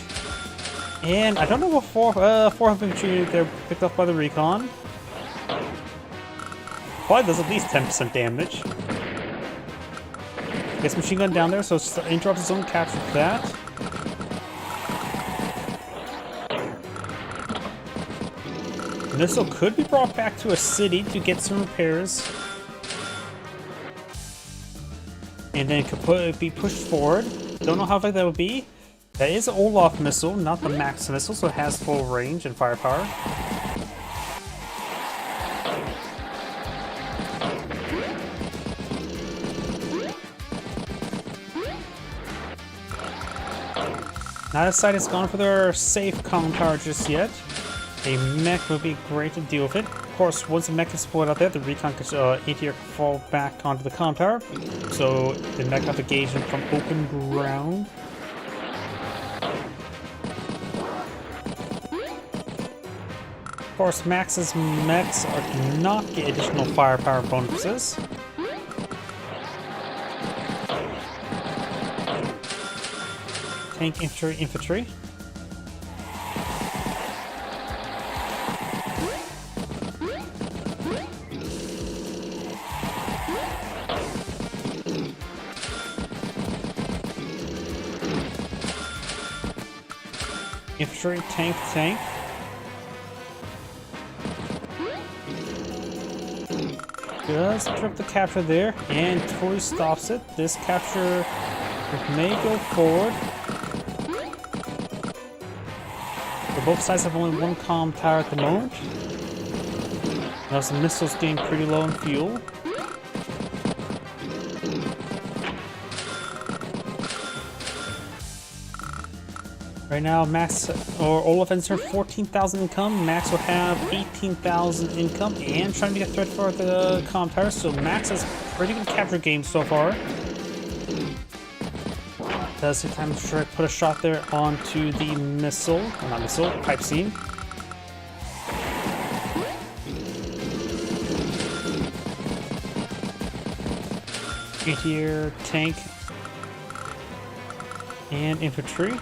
And I don't know what 4 health infantry they're picked up by the recon. Probably does at least 10% damage. Gets machine gun down there, so interrupts his own capture for that. Missile could be brought back to a city to get some repairs. And then could be pushed forward. Don't know how effective that will be. That is an Olaf missile, not the Max missile, so it has full range and firepower. Neither side has gone for their safe comm tower just yet. A mech would be great to deal with it. Of course, once the mech is deployed out there, the recon ATR can fall back onto the comm tower. So the mech have to gauge them from open ground. Of course, Max's mechs do not get additional firepower bonuses. Tank infantry. Infantry, tank. Does trip the capture there and totally stops it. This capture may go forward. But both sides have only one comm tower at the moment. Now some missiles getting pretty low in fuel. Right now, Max or Olaf ends her 14,000 income. Max will have 18,000 income and trying to get threat for the comm tower. So Max has pretty good capture game so far. Does take time to put a shot there onto the missile, well, not missile, pipe seam. Here, tank and infantry.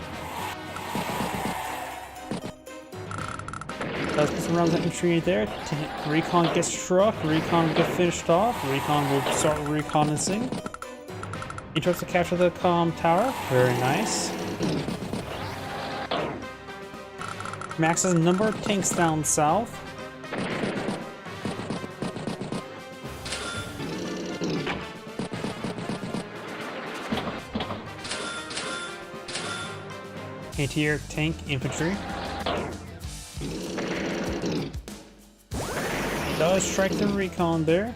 Does put some rounds of infantry there. Recon gets struck. Recon will get finished off. Recon will start reconnaissing. Interrupts to capture the comm tower. Very nice. Max has a number of tanks down south. Anti-air tank infantry. Does strike the recon there.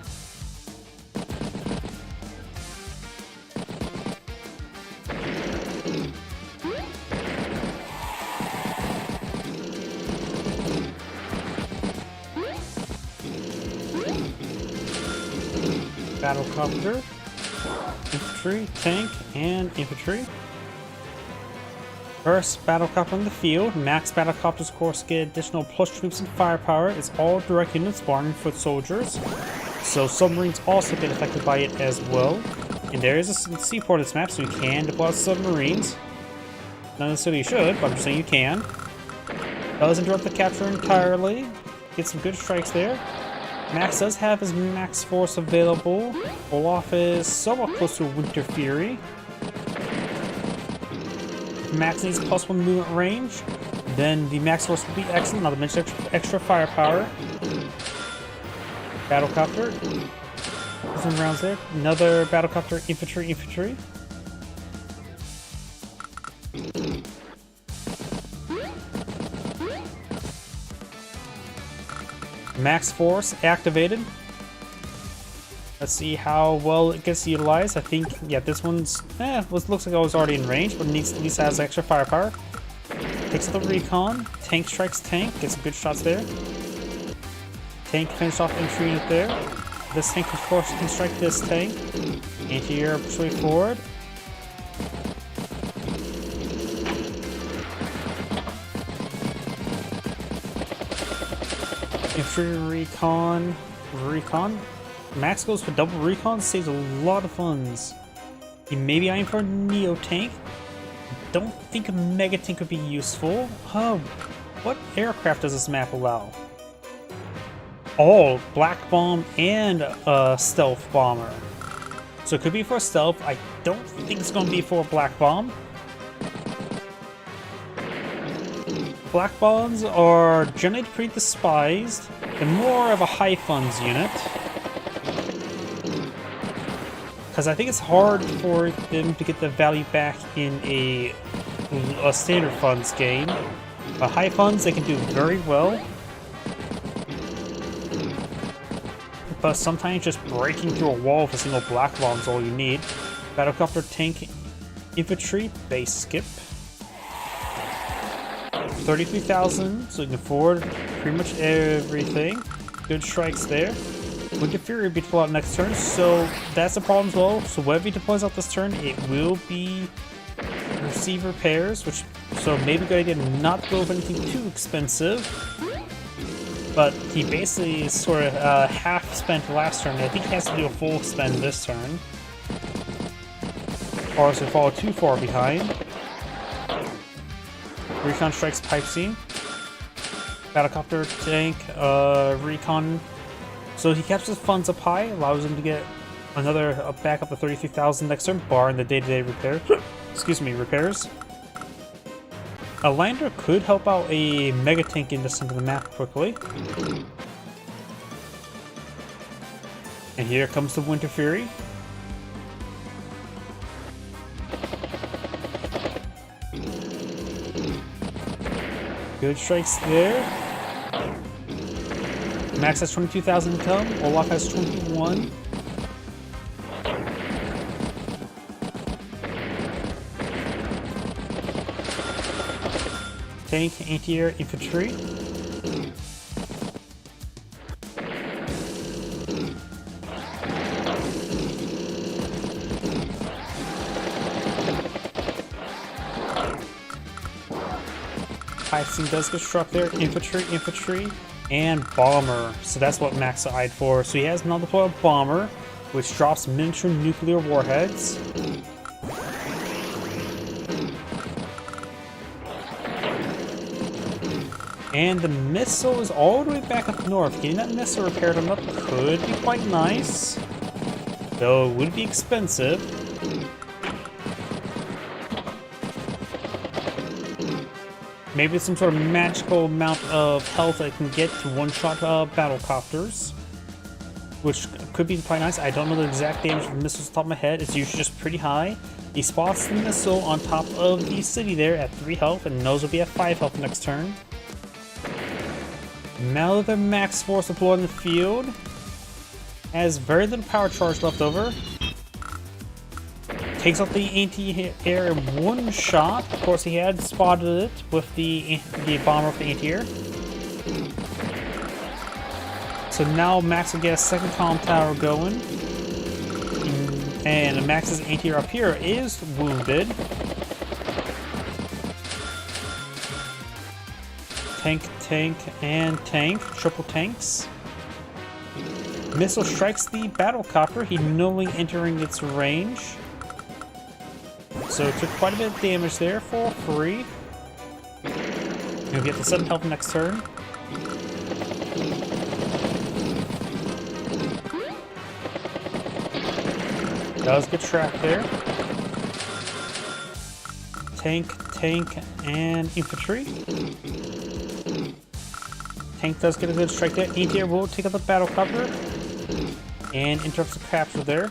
Battlecopter, infantry, tank, and infantry. First battlecopter on the field. Max battlecopters, of course, get additional plus troops and firepower. It's all direct units, barring foot soldiers. So submarines also get affected by it as well. And there is a seaport in this map, so you can deploy submarines. Not necessarily you should, but I'm just saying you can. Does interrupt the capture entirely. Get some good strikes there. Max does have his max force available. Olaf is somewhat close to Winter Fury. Max needs +1 movement range. Then the max force will be excellent. Not to mention extra firepower. Battlecopter. Some rounds there. Another battlecopter, infantry. Max force activated. Let's see how well it gets utilized. I think, yeah, this one's, looks like it was already in range, but it needs, at least has extra firepower. Takes the recon. Tank strikes tank. Gets some good shots there. Tank finished off infantry unit there. This tank, of course, can strike this tank. Anti-air straight forward. Infantry recon. Max goes for double recon, saves a lot of funds. He may be eyeing for a Neo tank. Don't think a Mega tank would be useful. What aircraft does this map allow? Oh, Black Bomb and a Stealth Bomber. So it could be for stealth. I don't think it's going to be for Black Bomb. Black Bombs are generally pretty despised. They're more of a high funds unit. Because I think it's hard for them to get the value back in a standard funds game. High funds, they can do very well. But sometimes just breaking through a wall with a single Black Bomb is all you need. Battlecopter, tank, infantry, base skip. 33,000, so you can afford pretty much everything. Good strikes there. Winter Fury will be deployed out next turn, so that's the problem as well. So whatever he deploys out this turn, it will be receive repairs, which so maybe good idea not to go with anything too expensive. But he basically sort of half spent last turn. I think he has to do a full spend this turn, or else he'll fall too far behind. Recon strikes pipe scene. Battlecopter, tank, recon. So he captures funds up high, allows him to get another back up to 33,000 next turn, barring the day-to-day repair. Excuse me, repairs. A lander could help out a Mega tank in the center of the map quickly. And here comes the Winter Fury. Good strikes there. Max has 22,000 income. Olaf has 21. Tank, anti-air, infantry. Piscine does get struck there. Infantry, and bomber. So that's what Max eyed for. So he has another deployed bomber, which drops miniature nuclear warheads. And the missile is all the way back up north. Getting that missile repaired on up could be quite nice, though it would be expensive. Maybe some sort of magical amount of health that can get to one-shot battlecopters, which could be quite nice. I don't know the exact damage of the missiles off the top of my head. It's usually just pretty high. He spots the missile on top of the city there at 3 health and knows it'll be at 5 health next turn. Now that the Max Force deployed in the field, has very little power charge left over. Takes out the anti-air in one shot. Of course, he had spotted it with the bomber of the anti-air. So now Max will get a second comm tower going. And Max's anti-air up here is wounded. Tank, and tank. Triple tanks. Missile strikes the battlecopter, he knowingly entering its range. So it took quite a bit of damage there for free. He'll get the 7 health next turn. Does get trapped there. Tank, and infantry. Tank does get a good strike there. Anti-air will take out the battlecopter and interrupts the capture there.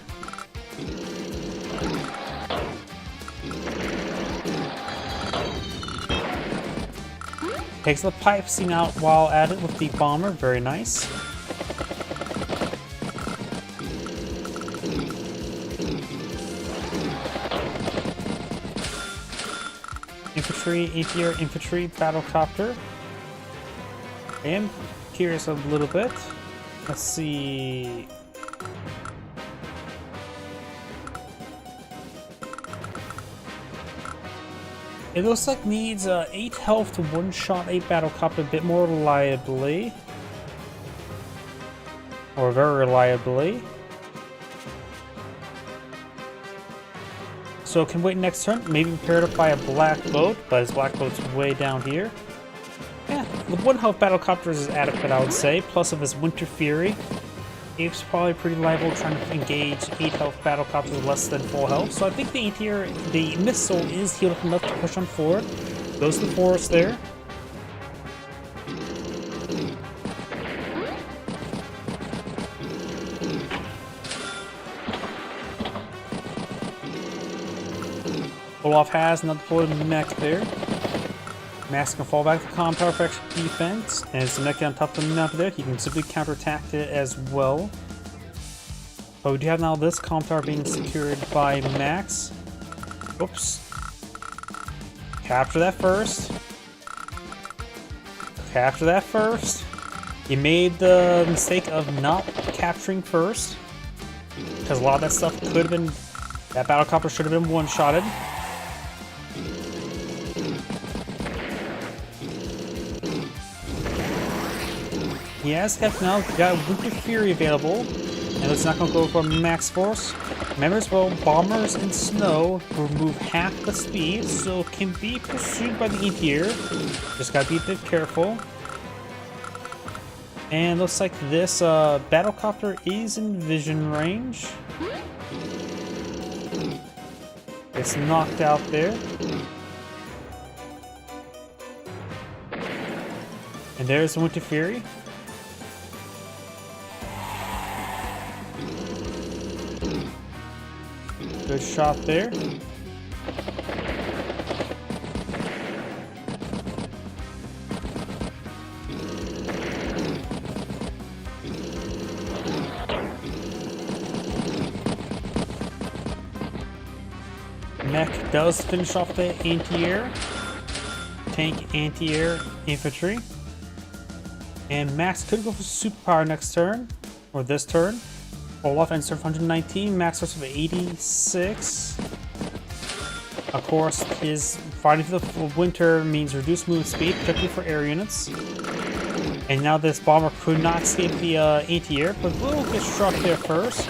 Takes the pipe scene out while at it with the bomber. Very nice. Infantry, anti-air, infantry, battlecopter. I am curious a little bit. Let's see. It looks like needs 8 health to one-shot a battlecopter a bit more reliably. Or very reliably. So it can wait next turn, maybe prepared up by a black boat, but his black boat's way down here. Yeah, with 1 health battlecopters is adequate, I would say, plus of his Winter Fury. Ape's probably pretty liable trying to engage 8 health battlecopters with less than full health. So I think the anti-air, the missile is healed up enough to push on forward. Goes to the forest there. Olaf has another deployed mech there. Max can fall back to comm tower for extra defense, and it's a mech on top of the mountain there. He can simply counterattack it as well. But we do have now this comm tower being secured by Max. Whoops. Capture that first. Capture that first. You made the mistake of not capturing first, because a lot of that stuff could have been, that battlecopter should have been one-shotted. He has now got Winter Fury available, and it's not going to go for max force. Remember as well, bombers in snow remove half the speed, so can be pursued by the anti-air. Just gotta be a bit careful. And looks like this battlecopter is in vision range. It's knocked out there. And there's the Winter Fury. Good shot there. Mech does finish off the anti-air. Tank anti-air infantry. And Max could go for superpower next turn, or this turn. Olaf ends turn 119, Max starts with 86. Of course, his fighting for the winter means reduced movement speed, particularly for air units. And now this bomber could not escape the anti-air, but will get struck there first.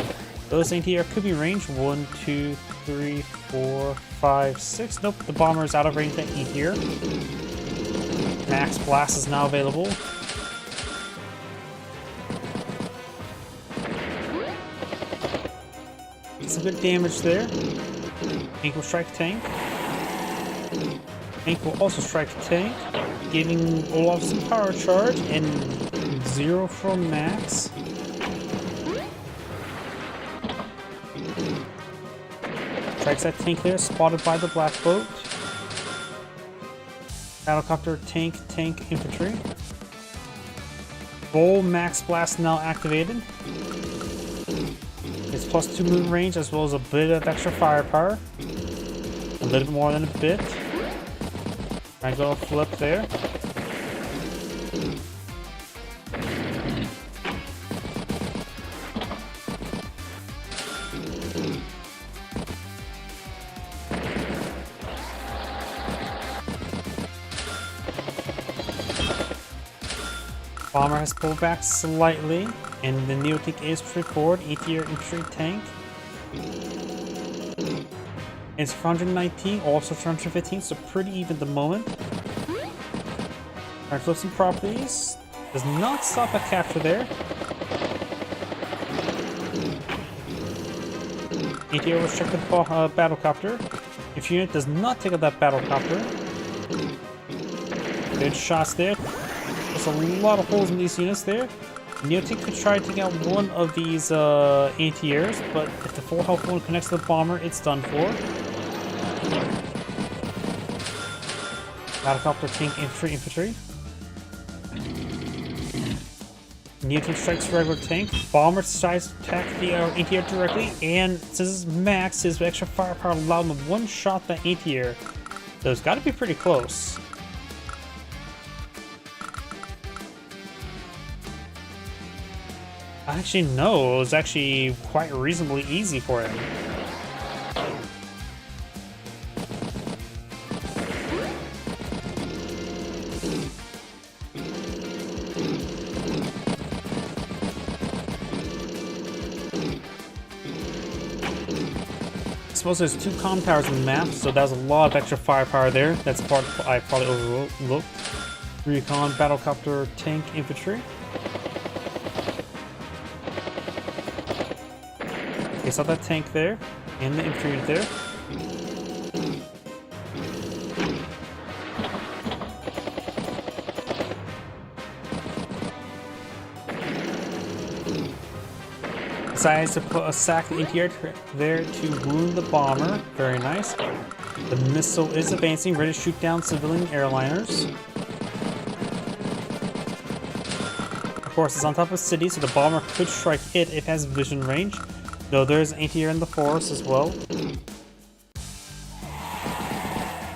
Those anti-air could be ranged. 1, 2, 3, 4, 5, 6. Nope, the bomber is out of range of that anti-air. Max Blast is now available. Some good damage there. Tank will strike tank. Tank will also strike tank, giving Olaf some power charge and 0 for Max. Strikes that tank there, spotted by the black boat. Battlecopter, tank, infantry. Full Max Blast now activated. It's +2 movement range as well as a bit of extra firepower. A little bit more than a bit. I go flip there. Bomber has pulled back slightly, and the Neotank is straightforward, 8-tier infantry tank. It's 419, also 415, so pretty even at the moment. Alright, flip some properties. Does not stop at capture there. 8-tier restricted battlecopter. If unit does not take out that battlecopter. Good shots there. There's a lot of holes in these units there. Neotank could try taking out one of these anti-airs, but if the full health one connects to the bomber, it's done for. Battlecopter, tank, infantry. Neotank strikes regular tank. Bomber tries to attack the anti-air directly, and since Max, his extra firepower allowed him to one-shot that anti-air. So it's got to be pretty close. Actually, no. It was actually quite reasonably easy for him. I suppose there's 2 comm towers in the map, so that's a lot of extra firepower there. That's a part I probably overlooked. Recon, battlecopter, tank, infantry. Okay, saw that tank there, and the infantry there. Decides to put a sack interior there to wound the bomber. Very nice. The missile is advancing, ready to shoot down civilian airliners. Of course, it's on top of a city, so the bomber could strike it if it has vision range. Though there's anti-air in the forest as well.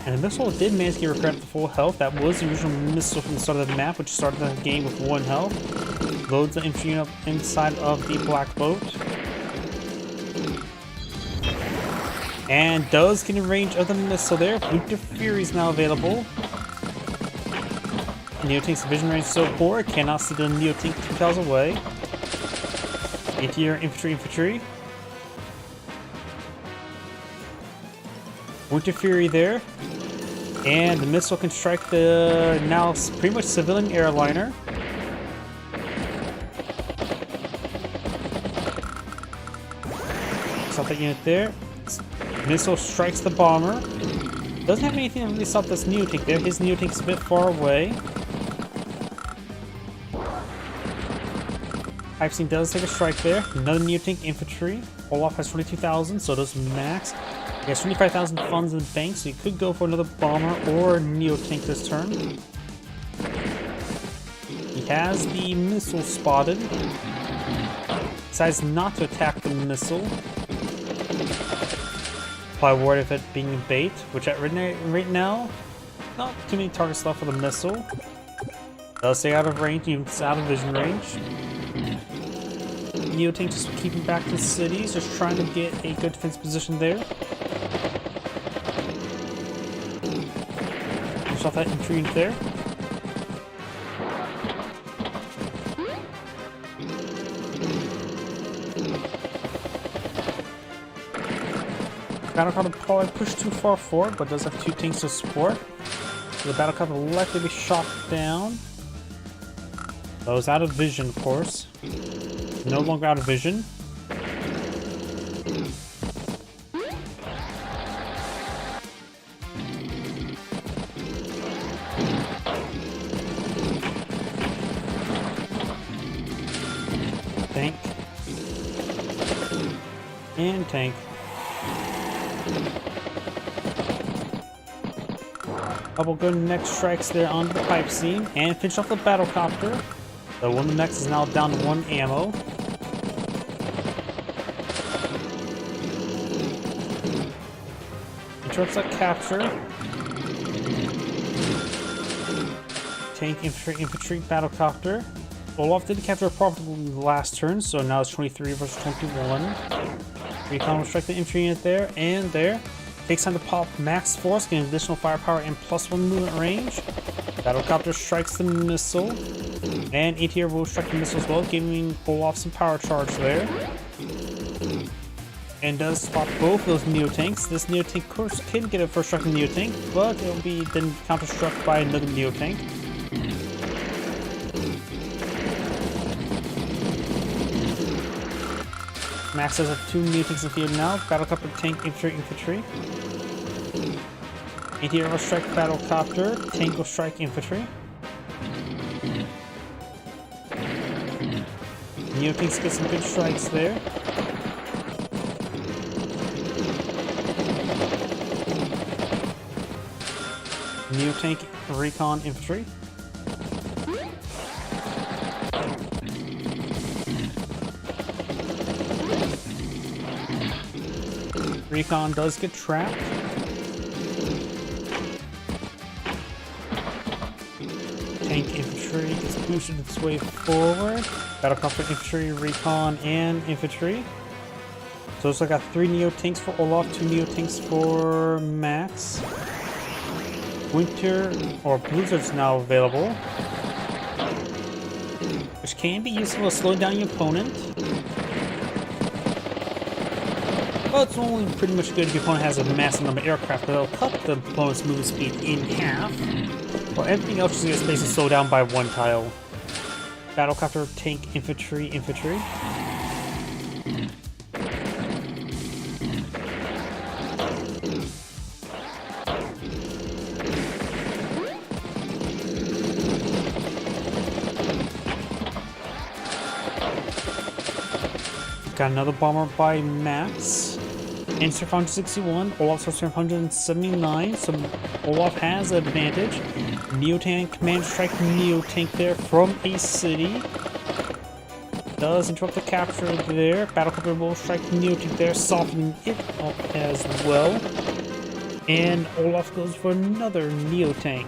And the missile did manage to get repaired to full health. That was the original missile from the start of the map, which started the game with 1 health. Loads the infantry unit inside of the black boat. And does get in range of the missile there. Winter Fury is now available. Neotank's vision range is so poor, it cannot see the Neotank 2 tiles away. Anti-air infantry. Winter Fury there. And the missile can strike the now pretty much civilian airliner. Stop that unit there. Missile strikes the bomber. Doesn't have anything to really stop this Neotank there. His Neotank's a bit far away. Ipsing does take a strike there. Another Neotank infantry. Olaf has 22,000, so does Max. He has 25,000 funds in the bank, so he could go for another bomber or Neotank this turn. He has the missile spotted. Decides not to attack the missile. Probably worried of it being a bait, which at right now, not too many targets left for the missile. Does stay out of range, even it's out of vision range. Neotank just keeping back to the cities, just trying to get a good defense position there. Push off that infantry there. Battlecopter probably pushed too far forward, but does have 2 tanks to support. So the battlecopter will likely be shot down. Though it's out of vision, of course. No longer out of vision. Tank. And tank. Couple good next strikes there on the pipe scene, and finish off the battlecopter. The one of the next is now down to 1 ammo. Interrupts that capture. Tank, infantry, battlecopter. Olaf did capture a profitable last turn, so now it's 23 versus 21. Recon will strike the infantry unit there, and there. Takes time to pop max force, getting additional firepower and +1 movement range. Battlecopter strikes the missile, and ATR will strike the missile as well, giving Olaf some power charge there. And does spot both of those Neotanks. This Neotank, of course, can get a first strike from the Neotank, but it'll be then counter-struck by another Neotank. Max has 2 Neotanks in the field now. Battlecopter, tank, infantry. ATR will strike battlecopter. Tank will strike infantry. Neotanks get some good strikes there. Neotank, recon, infantry. Recon does get trapped. tank infantry is pushing its way forward. Battlecopter infantry, recon, and infantry. So looks like I got 3 Neo tanks for Olaf, 2 Neo tanks for Max. Winter or Blizzard's now available, which can be useful to slow down your opponent. Well, it's only pretty much good if your opponent has a massive number of aircraft, but it'll cut the opponent's movement speed in half. Well, everything else is going to basically slow down by 1 tile. Battlecopter, tank, infantry, infantry. Got another bomber by Max. Insert 161, Olaf's 179, so Olaf has an advantage. Neo-tank, command strike Neo-tank there from a city. Does interrupt the capture there. Battlecopter will strike Neo-tank there, softening it up as well. And Olaf goes for another Neo-tank.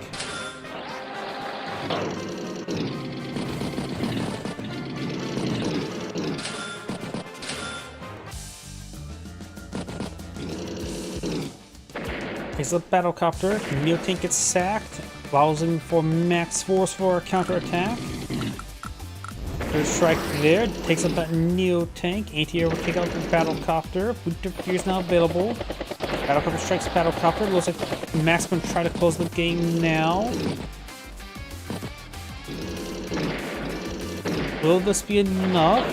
Here's a battlecopter. Neo-tank gets sacked, rousing for Max Force for a counterattack. First strike there, takes up that Neo-tank. ATR will take out the battlecopter. Winter Fury is now available. Battlecopter strikes battlecopter. Looks like Max going to try to close the game now. Will this be enough?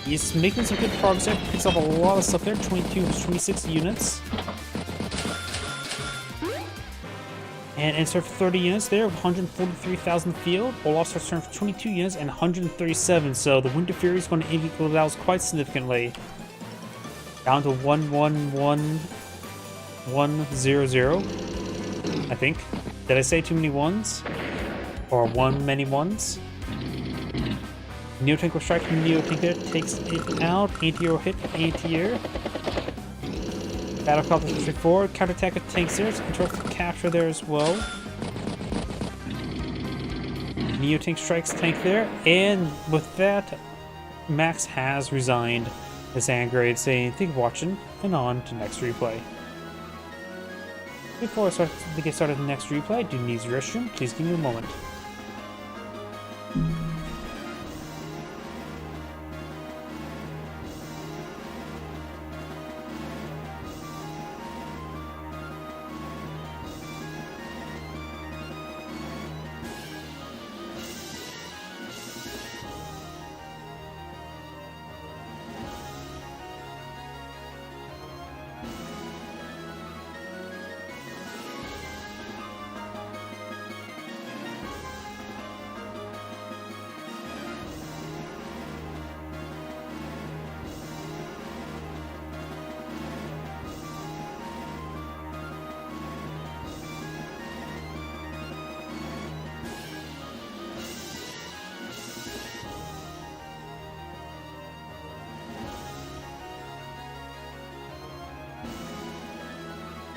He's making some good progress there. Picks up a lot of stuff there. 22, 26 units. And insert 30 units there, 143,000 field. Olaf's return for 22 units and 137. So the Winter Fury is going to equal those quite significantly. Down to 111,100. I think. Did I say too many ones? Or many ones? Neo-tank will strike Neo-tank there, takes it out. Anti-air hit, anti-air. Battlecopter pushing forward, counterattack with tanks there, interrupt the capture there as well. Neo-tank strikes tank there, and with that, Max has resigned this grade, saying thank you for watching, and on to next replay. Before I start to get started with the next replay, I do need the restroom, please give me a moment.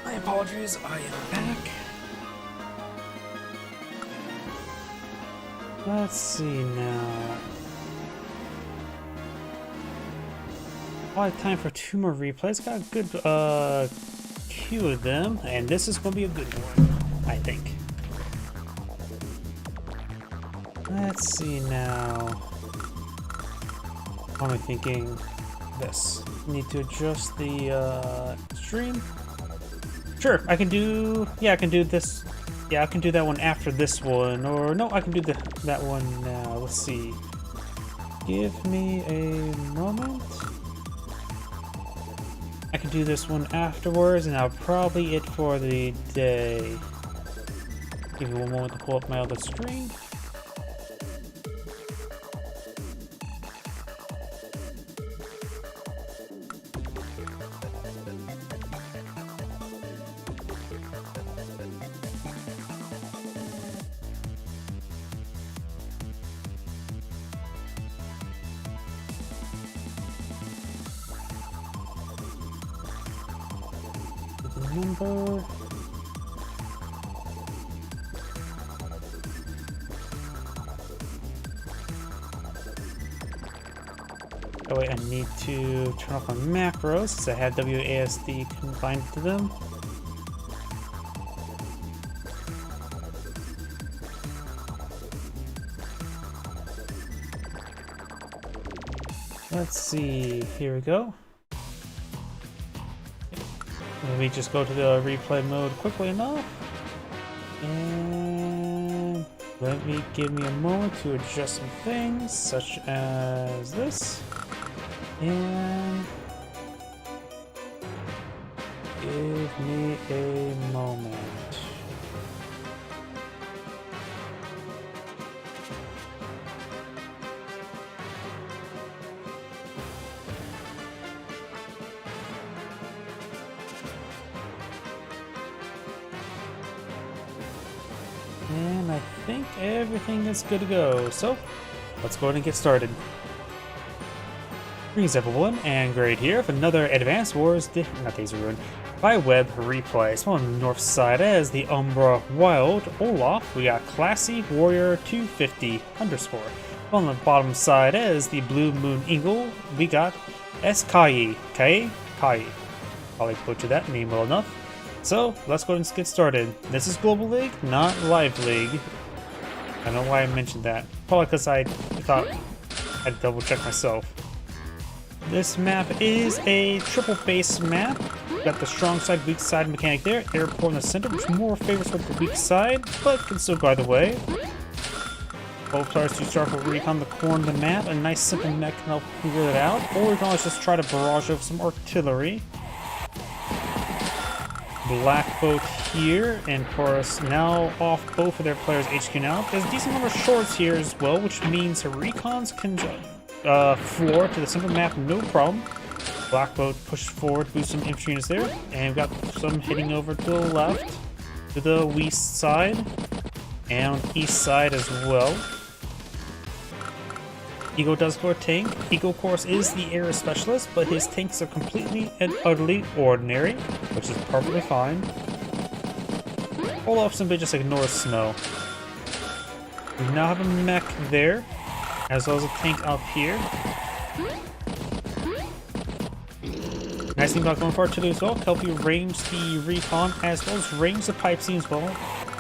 My apologies, I am back. Let's see now. I have time for 2 more replays. Got a good queue of them, and this is going to be a good one, I think. Let's see now. What am I thinking? This. Need to adjust the stream. Sure, I can do. Yeah, I can do this. Yeah, I can do that one after this one, or no, I can do that one now. Let's see. Give me a moment. I can do this one afterwards, and I'll probably it for the day. Give me one moment to pull up my other stream. Number. Oh wait, I need to turn off my macros since I had WASD combined to them. Let's see, here we go. Let me just go to the replay mode quickly enough. And give me a moment to adjust some things, such as this. And give me a moment. And I think everything is good to go. So let's go ahead and get started. Greetings everyone, and Grade here with another Advanced Wars, not Days of Ruin, by web replay. So on the north side as the Umbra Wild Olaf, we got Classy Warrior 250 _. On the bottom side as the Blue Moon Eagle, we got Kai. Probably butchered that name well enough. So let's go and get started. This is Global League, not Live League. I don't know why I mentioned that. Probably because I thought I'd double check myself. This map is a triple base map. Got the strong side, weak side mechanic there. Airport in the center, which more favors with the weak side, but can still go either way. Both players do start with recon the corner of the map. A nice simple mech can help figure that out. Or we can always just try to barrage over some artillery. Black boat here, and of course now off both of their players' HQ now. There's a decent number of shorts here as well, which means the recons can floor to the simple map, no problem. Black boat pushed forward, boost some infantry units there, and we've got some heading over to the left, to the west side, and on the east side as well. Eagle does go a tank. Eagle, of course, is the air specialist, but his tanks are completely and utterly ordinary, which is perfectly fine. Olaf simply just ignores snow. We now have a mech there, as well as a tank up here. Nice thing about going for artillery as well, can help you range the recon as well as range the pipe seam as well.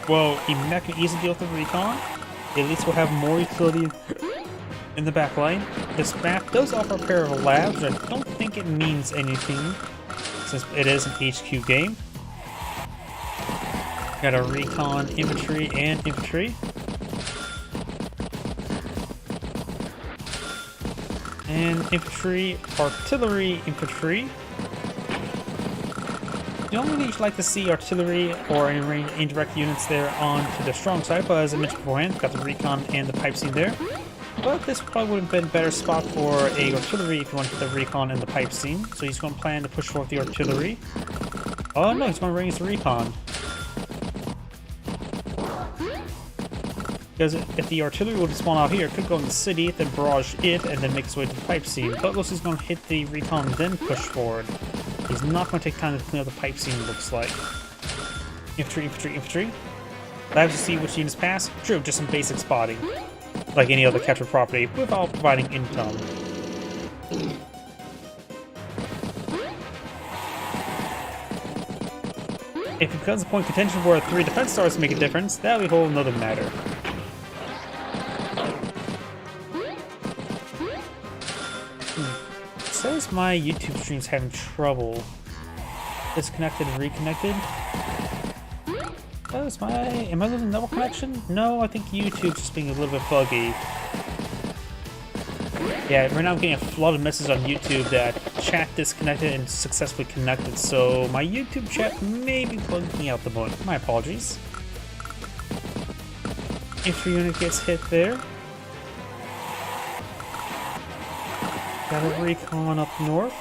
Well, the mech can easily deal with the recon. At least we'll have more utility in the back line. This map does offer a pair of labs, but I don't think it means anything since it is an HQ game. Got a recon, infantry, and infantry. And infantry, artillery, infantry. You don't really like to see artillery or any indirect units there onto the strong side, but as I mentioned beforehand, got the recon and the pipe seam there. But this probably would have been a better spot for a artillery if you wanted the recon and the pipe seam. So he's going to plan to push forth the artillery. Oh no, he's going to range the recon. Because if the artillery would spawn out here, it could go in the city, then barrage it, and then make its way to the pipe seam. But looks he's going to hit the recon, then push forward. He's not going to take time to clean up the pipe seam, looks like. Infantry, infantry, infantry. Labs to see which units pass. True, just some basic spotting, like any other captured property, without providing income. If it becomes a point of contention where 3 defense stars make a difference, that'll be a whole nother matter. Says my YouTube stream's having trouble. Disconnected and reconnected. Am I losing double connection? No, I think YouTube's just being a little bit buggy. Yeah, right now I'm getting a flood of messages on YouTube that chat disconnected and successfully connected, so my YouTube chat may be bugging me out the moment. My apologies. Infantry unit gets hit there. Got a recon up north.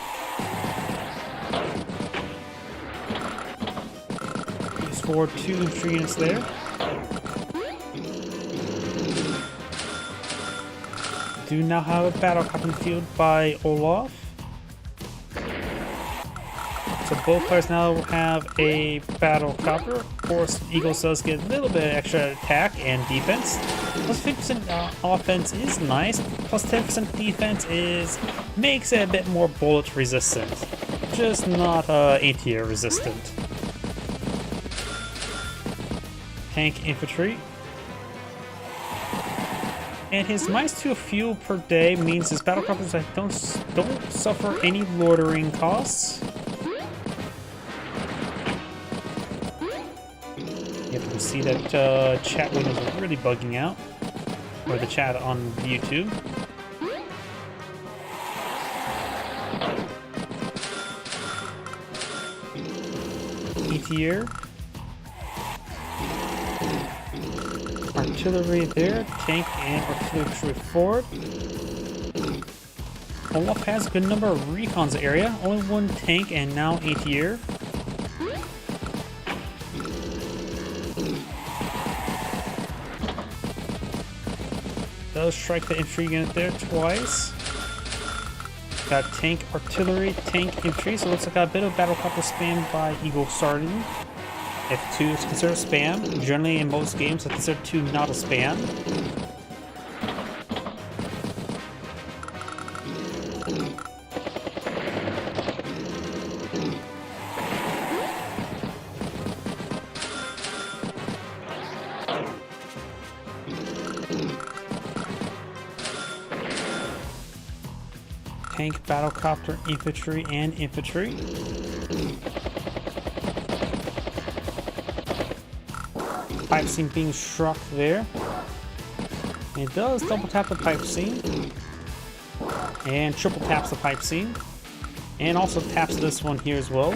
Use forward 2 infantry units there. Do now have a battle copter in the field by Olaf. So both players now have a battle copter. Of course, Eagles does get a little bit of extra attack and defense. Plus 50% offense is nice. Plus 10% defense makes it a bit more bullet resistant. Just not ATR resistant. Tank infantry. And his -2 fuel per day means his battlecruisers don't suffer any loitering costs. You can see that chat windows are really bugging out, or the chat on YouTube. ETR. Artillery there, tank and artillery forward. Olaf has a good number of recons area, only one tank and now ATR. Does strike the infantry unit there twice. Got tank, artillery, tank, infantry, so it looks like a bit of battlecopter spam by Eagle starting. If 2 is considered spam, generally in most games I consider 2 not a spam. Tank, battlecopter, infantry, and infantry. Pipe seam being struck there. It does double tap the pipe seam. And triple taps the pipe seam. And also taps this one here as well.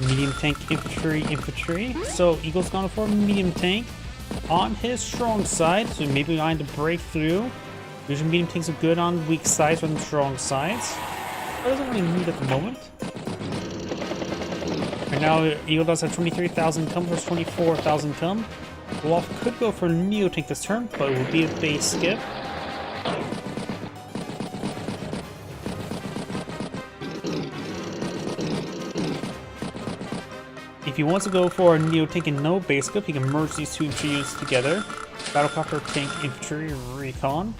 Medium tank, infantry, infantry. So Eagle's gone for a medium tank on his strong side, so maybe trying to break through. Usually medium tanks are good on weak sides rather than strong sides. But doesn't really need at the moment. Right now, Eagle does have 23,000 cum versus 24,000 cum. Wolf could go for a Neo tank this turn, but it would be a base skip. If he wants to go for a Neo tank and no base skip, he can merge these two infantry units together. Battlecopter, tank, infantry, recon.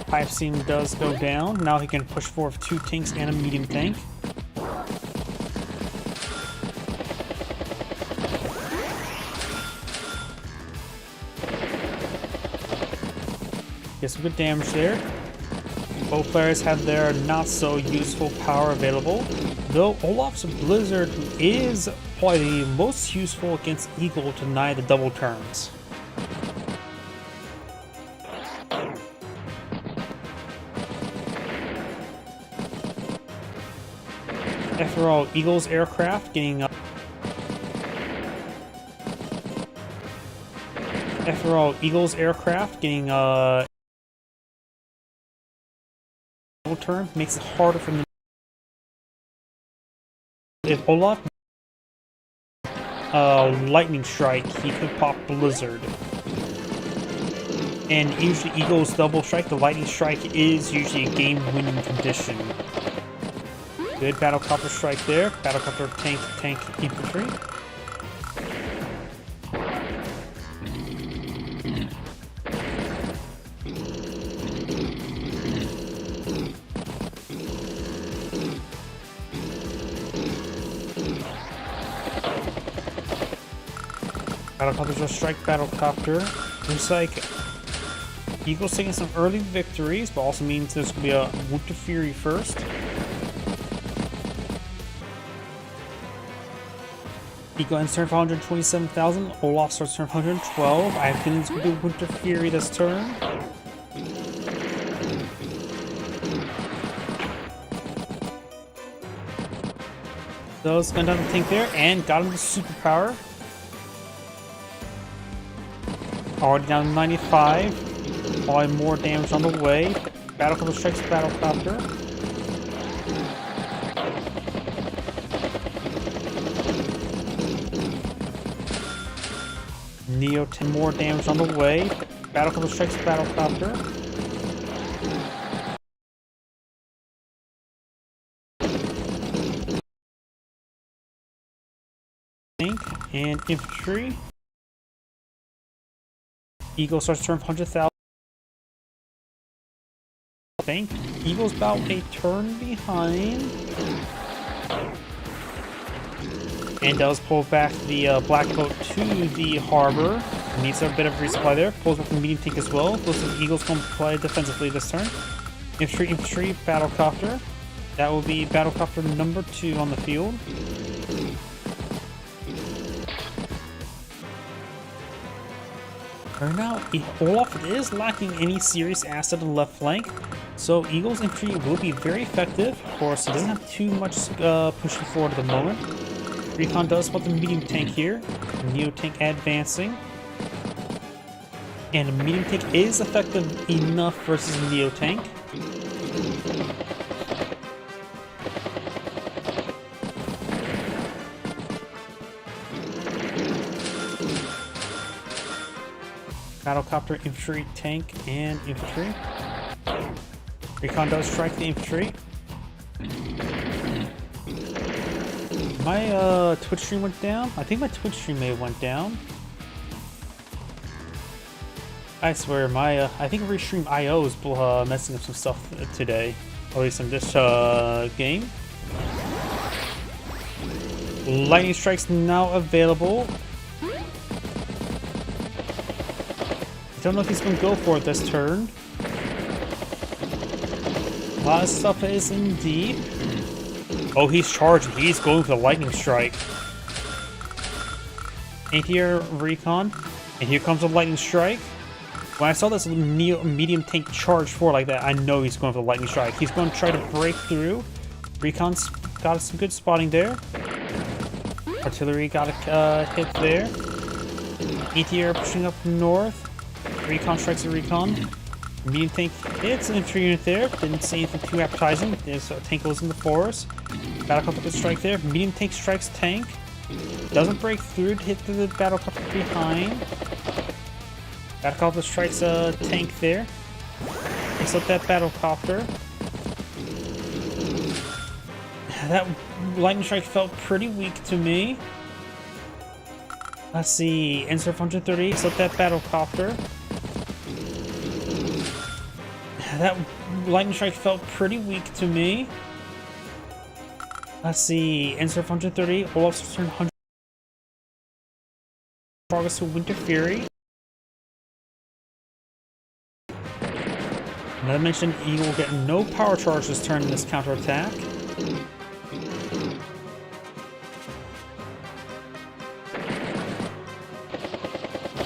Pipe seam does go down. Now he can push forward 2 tanks and a medium tank. Get some good damage there. Both players have their not so useful power available, though Olaf's Blizzard is probably the most useful against Eagle to deny the double turns. After all, Eagle's aircraft getting turn makes it harder for them. If Olaf lightning strike, he could pop Blizzard. And usually Eagle's double strike, the lightning strike is usually a game-winning condition. Good battlecopter strike there. Battlecopter, tank, tank, infantry. Battlecopters will strike battlecopter. Looks like Eagle's taking some early victories, but also means there's going to be a Winter Fury first. Eagle ends turn for 127,000. Olaf starts turn 112. I have feelings we'll do Winter Fury this turn. So it's gone down the tank there and got him the superpower. Already down to 95. Probably more damage on the way. Battlecopter strikes battlecopter. Neo 10 more damage on the way. Battlecopter strikes battlecopter. tank and infantry. Eagle starts turn 100,000. Tank. Eagle's about a turn behind. And does pull back the black boat to the harbor. Needs a bit of resupply there. Pulls back the medium tank as well. Looks like Eagle's going to play defensively this turn. Infantry, battlecopter. That will be battlecopter number 2 on the field. Right now, Olaf is lacking any serious asset on the left flank, so Eagle's infantry will be very effective. Of course, he doesn't have too much pushing forward at the moment. Recon does spot the medium tank here. Neo tank advancing. And the medium tank is effective enough versus Neo tank. Battlecopter, infantry, tank, and infantry. Recon does strike the infantry. My Twitch stream went down. I think my Twitch stream may have went down. I swear, my I think Restream IO is messing up some stuff today, at least in this game. Lightning strikes now available. I don't know if he's going to go for it this turn. A lot of stuff is indeed. Oh, he's charging. He's going for the lightning strike. Anti-air recon. And here comes a lightning strike. When I saw this medium tank charge forward like that, I know he's going for the lightning strike. He's going to try to break through. Recon's got some good spotting there. Artillery got a hit there. Anti-air pushing up north. Recon strikes a recon. Medium tank hits an infantry unit there. Didn't see anything too appetizing. There's a tank goes in the forest. Battlecopter strike there. Medium tank strikes tank. Doesn't break through to hit the battlecopter behind. Battlecopter strikes a tank there. Picks up that battlecopter. That lightning strike felt pretty weak to me. Let's see. Insert 130. Picks up that battlecopter. That lightning strike felt pretty weak to me. Let's see. Insert 130. Olaf's turn 100. Progress to Winter Fury. Not to mention, Eagle will get no power charge this turn in this counterattack.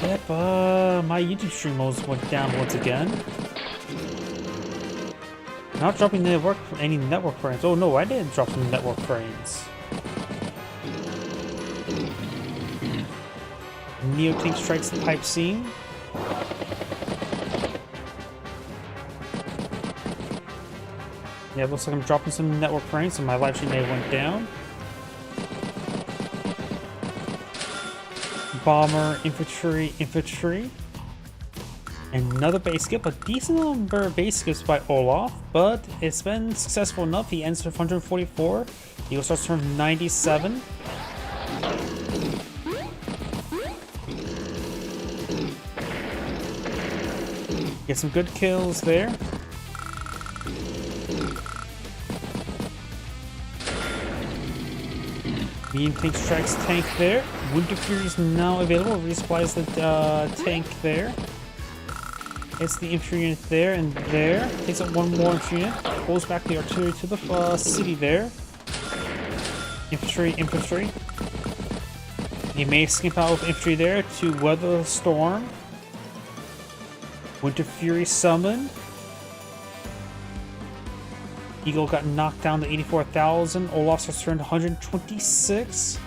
Yep, my YouTube stream modes went down once again. Not dropping any network frames. Oh no, I did drop some network frames. Neo tank strikes the pipe scene. Yeah, looks like I'm dropping some network frames, so my live stream may have went down. Bomber, infantry. Another base skip, a decent number of base skips by Olaf, but it's been successful enough. He ends with 144. He will start turn 97. Get some good kills there. Medium tank strikes tank there. Winter Fury is now available. Resupplies the tank there. Hits the infantry unit there and there. Takes up one more infantry unit. Pulls back the artillery to the city there. Infantry. He may skimp out with infantry there to weather the storm. Winter Fury summon. Eagle got knocked down to 84,000. Olaf's returned to 126.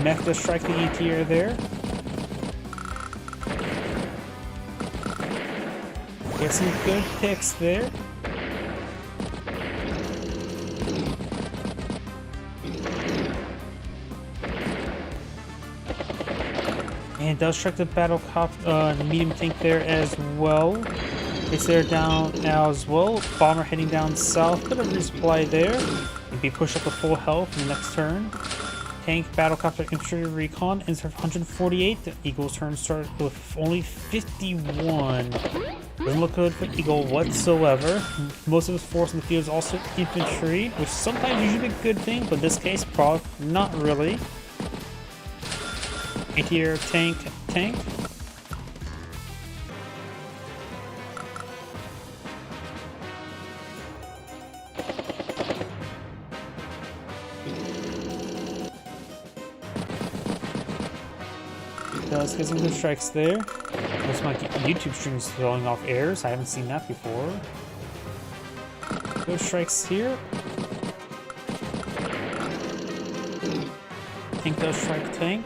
Mech does strike the ETR there. Get some good picks there. And does strike the battle cop, medium tank there as well. It's there down as well. Bomber heading down south. Bit of resupply there. Maybe push up to full health in the next turn. Tank, battlecopter, infantry, recon, ends with 148. The Eagle's turn started with only 51. Doesn't look good for Eagle whatsoever. Most of his force in the field is also infantry, which sometimes usually be a good thing, but in this case, probably not really. Anti-air tank. Does get some good strikes there. Looks like YouTube stream is throwing off airs. I haven't seen that before. Good strikes here. Tank does strike tank.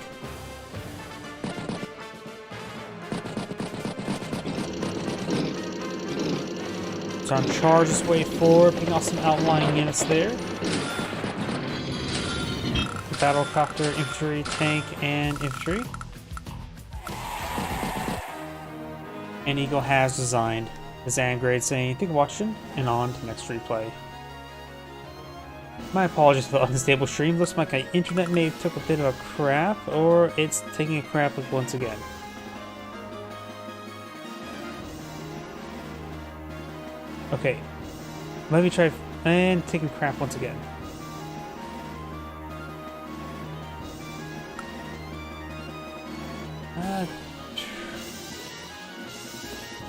It's on charge his way forward, picking off some outlying units there. Battlecopter, infantry, tank, and infantry. And Eagle has designed his grade saying, "Thank you for watching," and on to next replay. My apologies for the unstable stream. Looks like my internet may have took a bit of a crap, or it's taking a crap once again. Okay, let me try, and taking crap once again.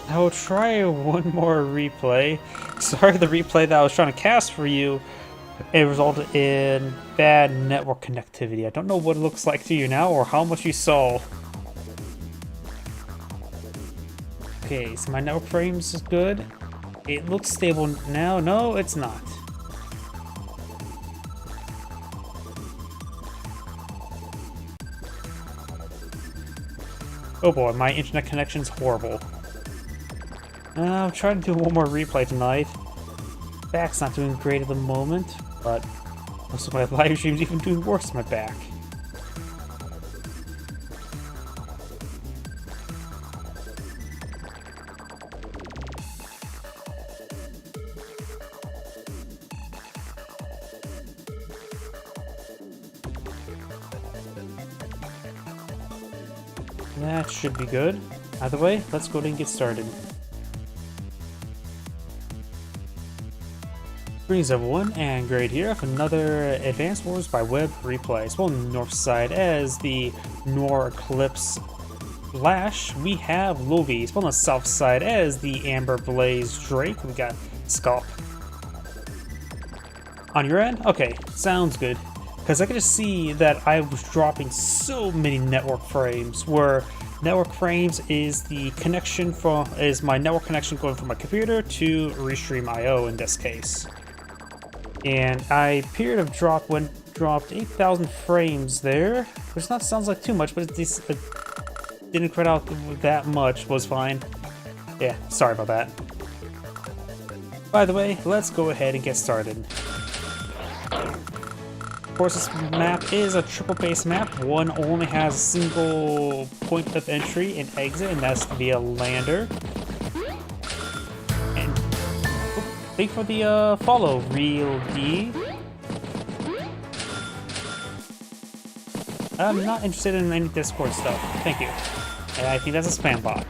I will try one more replay. Sorry, the replay that I was trying to cast for you, it resulted in bad network connectivity. I don't know what it looks like to you now or how much you saw. Okay, so my network frames is good. It looks stable now. No, it's not. Oh boy, my internet connection's horrible. I'm trying to do one more replay tonight. Back's not doing great at the moment, but most of my live stream's even doing worse than my back. That should be good. Either way, let's go ahead and get started. Greetings everyone, and Grade here for another Advanced Wars by Web replay. As well on the north side as the Noir Eclipse Lash, we have Lovi. As well on the south side as the Amber Blaze Drake, we got Scalp. On your end? Okay, sounds good. Because I could just see that I was dropping so many network frames, where network frames is the connection is my network connection going from my computer to Restream.io in this case. And I appeared to have dropped 8,000 frames there, which not sounds like too much, but it didn't credit out that much, was fine. Yeah, sorry about that. By the way, let's go ahead and get started. Of course, this map is a triple base map. One only has a single point of entry and exit, and that's via lander. And thank you for the follow, Real D. I'm not interested in any Discord stuff. Thank you. And I think that's a spam bot.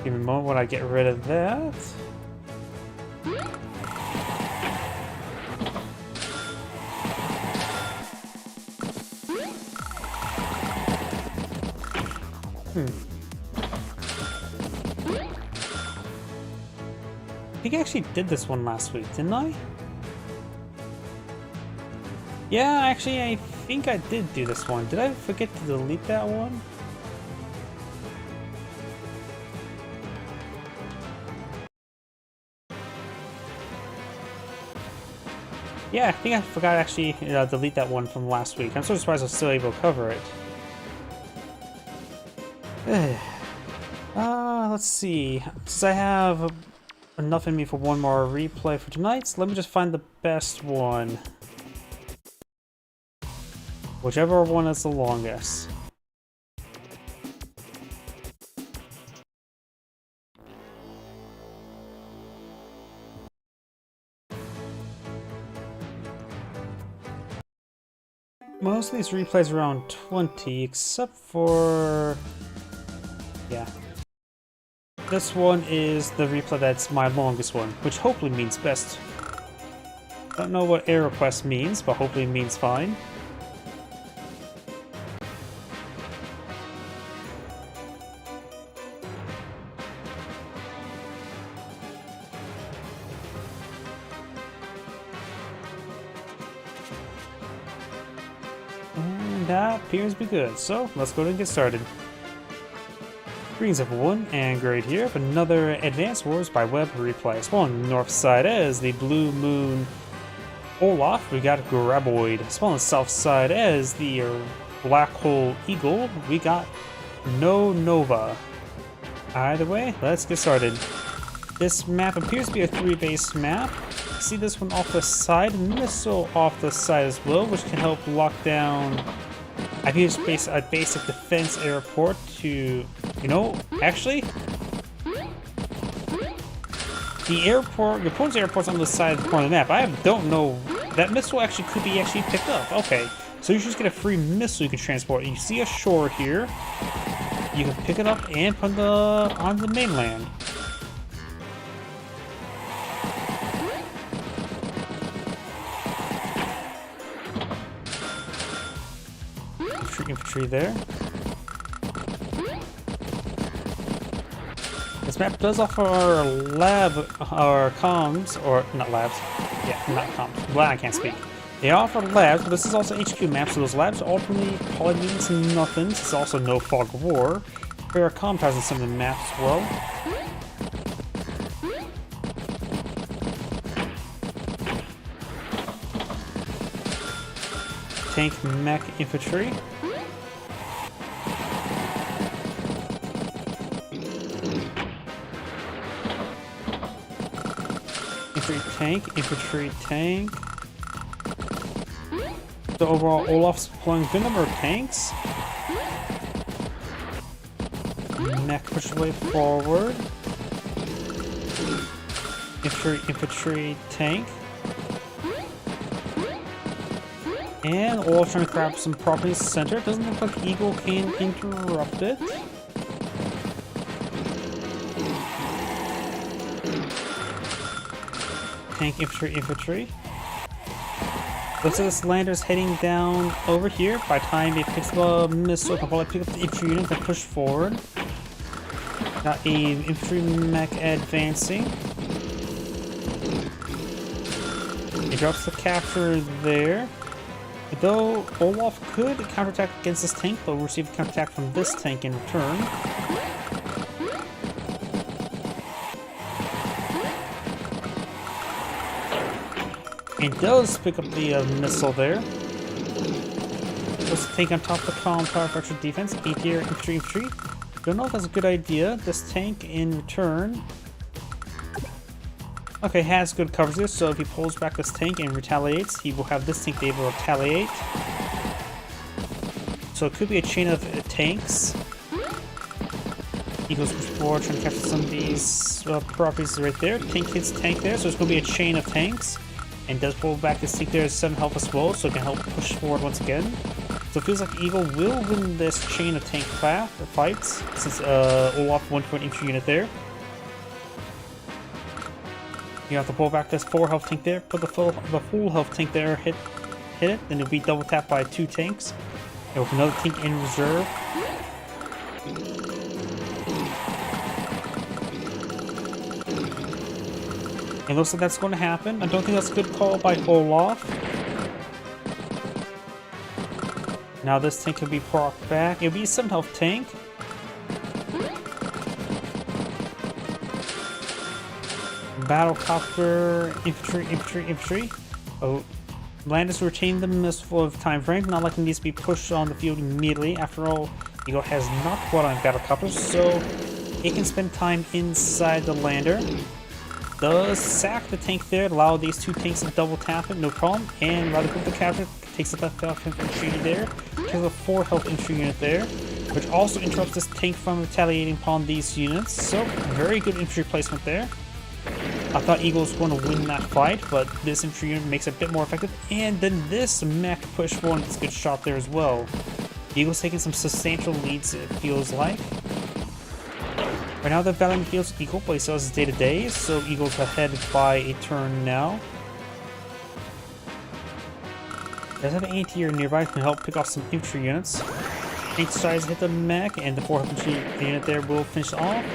Give me a moment when I get rid of that. I think I actually did this one last week, didn't I? Yeah, actually, I think I did do this one. Did I forget to delete that one? Yeah, I think I forgot to actually delete that one from last week. I'm so surprised I was still able to cover it. Let's see. Since I have enough in me for one more replay for tonight, so let me just find the best one. Whichever one is the longest. Most of these replays are around 20, except for... yeah. This one is the replay that's my longest one, which hopefully means best. Don't know what air request means, but hopefully it means fine. And that appears to be good, so let's go ahead and get started. Greens have one, and great here. Another Advanced Wars by Web replay. Spawn on the north side as the Blue Moon Olaf, we got Graboid. Spawn on the south side as the Black Hole Eagle, we got No Nova. Either way, let's get started. This map appears to be a 3-base map. See this one off the side, and missile off the side as well, which can help lock down a basic defense airport to, you know, actually, the airport, your opponent's airport's on the side of the corner of the map. I don't know, that missile actually could be picked up. Okay, so you just get a free missile you can transport. You see a shore here, you can pick it up and put on the mainland. Infantry there. This map does offer our comms, or not labs. Yeah, not comms. Well, I can't speak. They offer labs, but this is also HQ map, so those labs ultimately probably means nothing. It's also no fog of war. There are comm towers in some of the maps as well. Tank, mech, infantry. Infantry tank. So overall, Olaf's deploying a good number of tanks. Mech push away forward. Infantry tank. And Olaf trying to grab some property center. Doesn't look like Eagle can interrupt it. Tank, infantry. Looks like this lander's heading down over here. By the time it picks up a missile, it can probably pick up the infantry unit and push forward. Got a infantry mech advancing. He drops the capture there. Though Olaf could counterattack against this tank, but we'll receive a counterattack from this tank in return. It does pick up the missile there. Let's take on top of the column tower for extra defense. 8-tier infantry. Don't know if that's a good idea. This tank in return. Okay, has good coverage there, so if he pulls back this tank and retaliates, he will have this tank be able to retaliate. So it could be a chain of tanks. Eagles push forward, trying to capture some of these properties right there. Tank hits tank there, so it's going to be a chain of tanks. And does pull back this tank there as 7 health as well, so it can help push forward once again. So it feels like Eagle will win this chain of tank fights, since Olaf 1-point infantry unit there. You have to pull back this 4 health tank there, put the full health tank there, hit it, then it'll be double tapped by 2 tanks. And with another tank in reserve. It looks like that's going to happen. I don't think that's a good call by Olaf. Now this tank can be procced back. It'll be a 7 health tank. Battlecopter, infantry. Oh, Landis retained the missile of time frame, not liking these to be pushed on the field immediately. After all, Eagle has not brought on battlecopters, so it can spend time inside the lander. Does sack the tank there, allow these 2 tanks to double tap it, no problem. And rather quick the capture, takes the left health infantry there, kills a 4 health infantry unit there, which also interrupts this tank from retaliating upon these units. So very good infantry placement there. I thought Eagle was going to win that fight, but this infantry unit makes it a bit more effective. And then this mech push forward and it's a good shot there as well. Eagle's taking some substantial leads, it feels like. Right now, the battling feels equal, but he still has his day-to-day, so Eagle's ahead by a turn now. Does have an anti-air nearby who can help pick off some infantry units. Tank tries to hit the mech, and the 4 infantry unit there will finish off.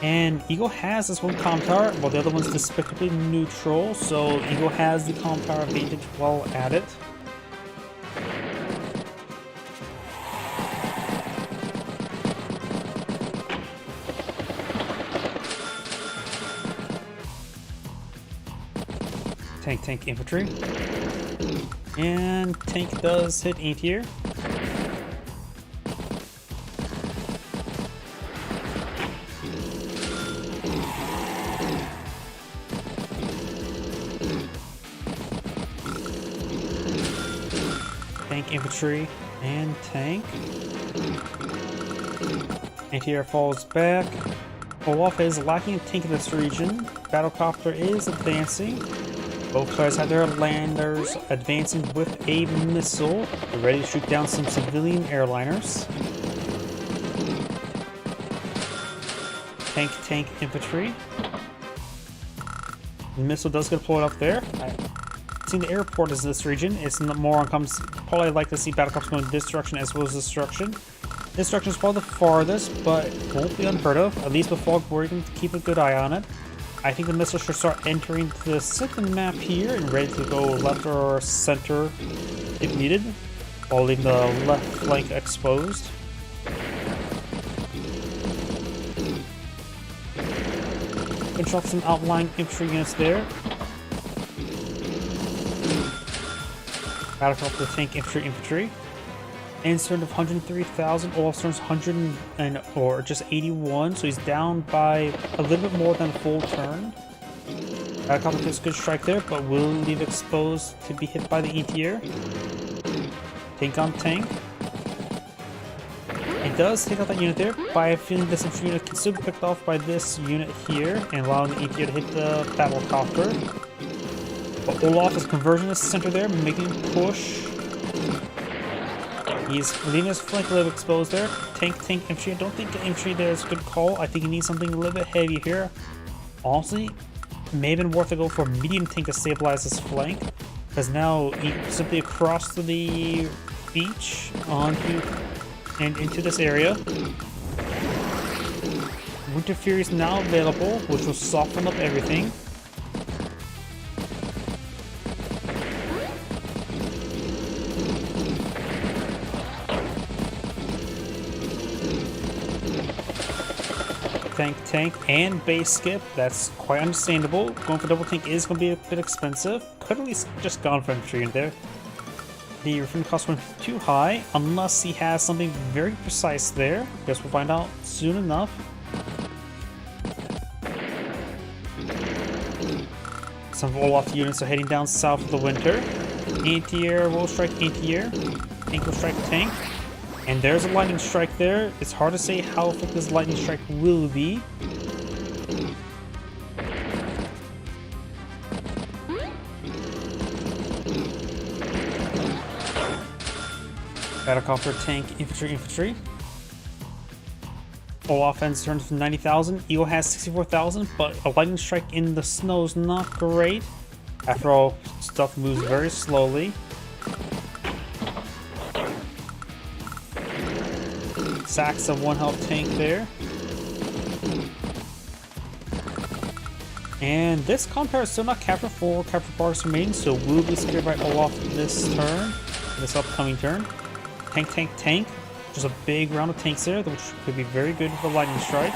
And Eagle has this one comm tower, while the other one's despicably neutral, so Eagle has the comm tower advantage while at it. Tank infantry. And tank does hit anti-air. Tank infantry and tank. Anti-air falls back. Olaf is lacking a tank in this region. Battlecopter is advancing. Both sides have their landers advancing with a missile. They're ready to shoot down some civilian airliners. Tank infantry. The missile does get deployed up there. I've seen the airport is this region. It's more uncommon. Probably like to see battlecraft going this direction as well as this direction. This direction is probably the farthest, but won't be unheard of. At least with fog, we're going to keep a good eye on it. I think the missile should start entering the second map here and ready to go left or center if needed, while leaving the left flank exposed. Finish off some outlying infantry units there. Battlecraft the tank infantry. And turn of 103,000. Olaf turns 100 or just 81, so he's down by a little bit more than a full turn. Battlecopter gets a good strike there, but will leave exposed to be hit by the anti-air. Tank on tank. It does take out that unit there, but I have a feeling this infantry unit can still be picked off by this unit here and allowing the anti-air to hit the battlecopter. But Olaf is converging the center there, making a push. He's leaving his flank a little exposed there. Tank infantry. I don't think infantry there is a good call. I think he needs something a little bit heavier here. Honestly, it may have been worth to go for medium tank to stabilize his flank. Because now he simply across to the beach onto and into this area. Winter Fury is now available, which will soften up everything. Tank and base skip. That's quite understandable. Going for double tank is going to be a bit expensive. Could at least just gone for infantry in there. The refinnement cost went too high, unless he has something very precise there. Guess we'll find out soon enough. Some of Olaf's units are heading down south of the winter. Anti-air will strike anti-air. Tank will strike tank. And there's a lightning strike there. It's hard to say how effective this lightning strike will be. Battlecopter, tank, infantry. Olaf ends turns from 90,000. Eagle has 64,000, but a lightning strike in the snow is not great. After all, stuff moves very slowly. Sacks of 1 health tank there. And this compound is still not captured. 4 captured bars remain, so will be secured by Olaf this turn, this upcoming turn. Tank. Just a big round of tanks there, which could be very good for the lightning strike.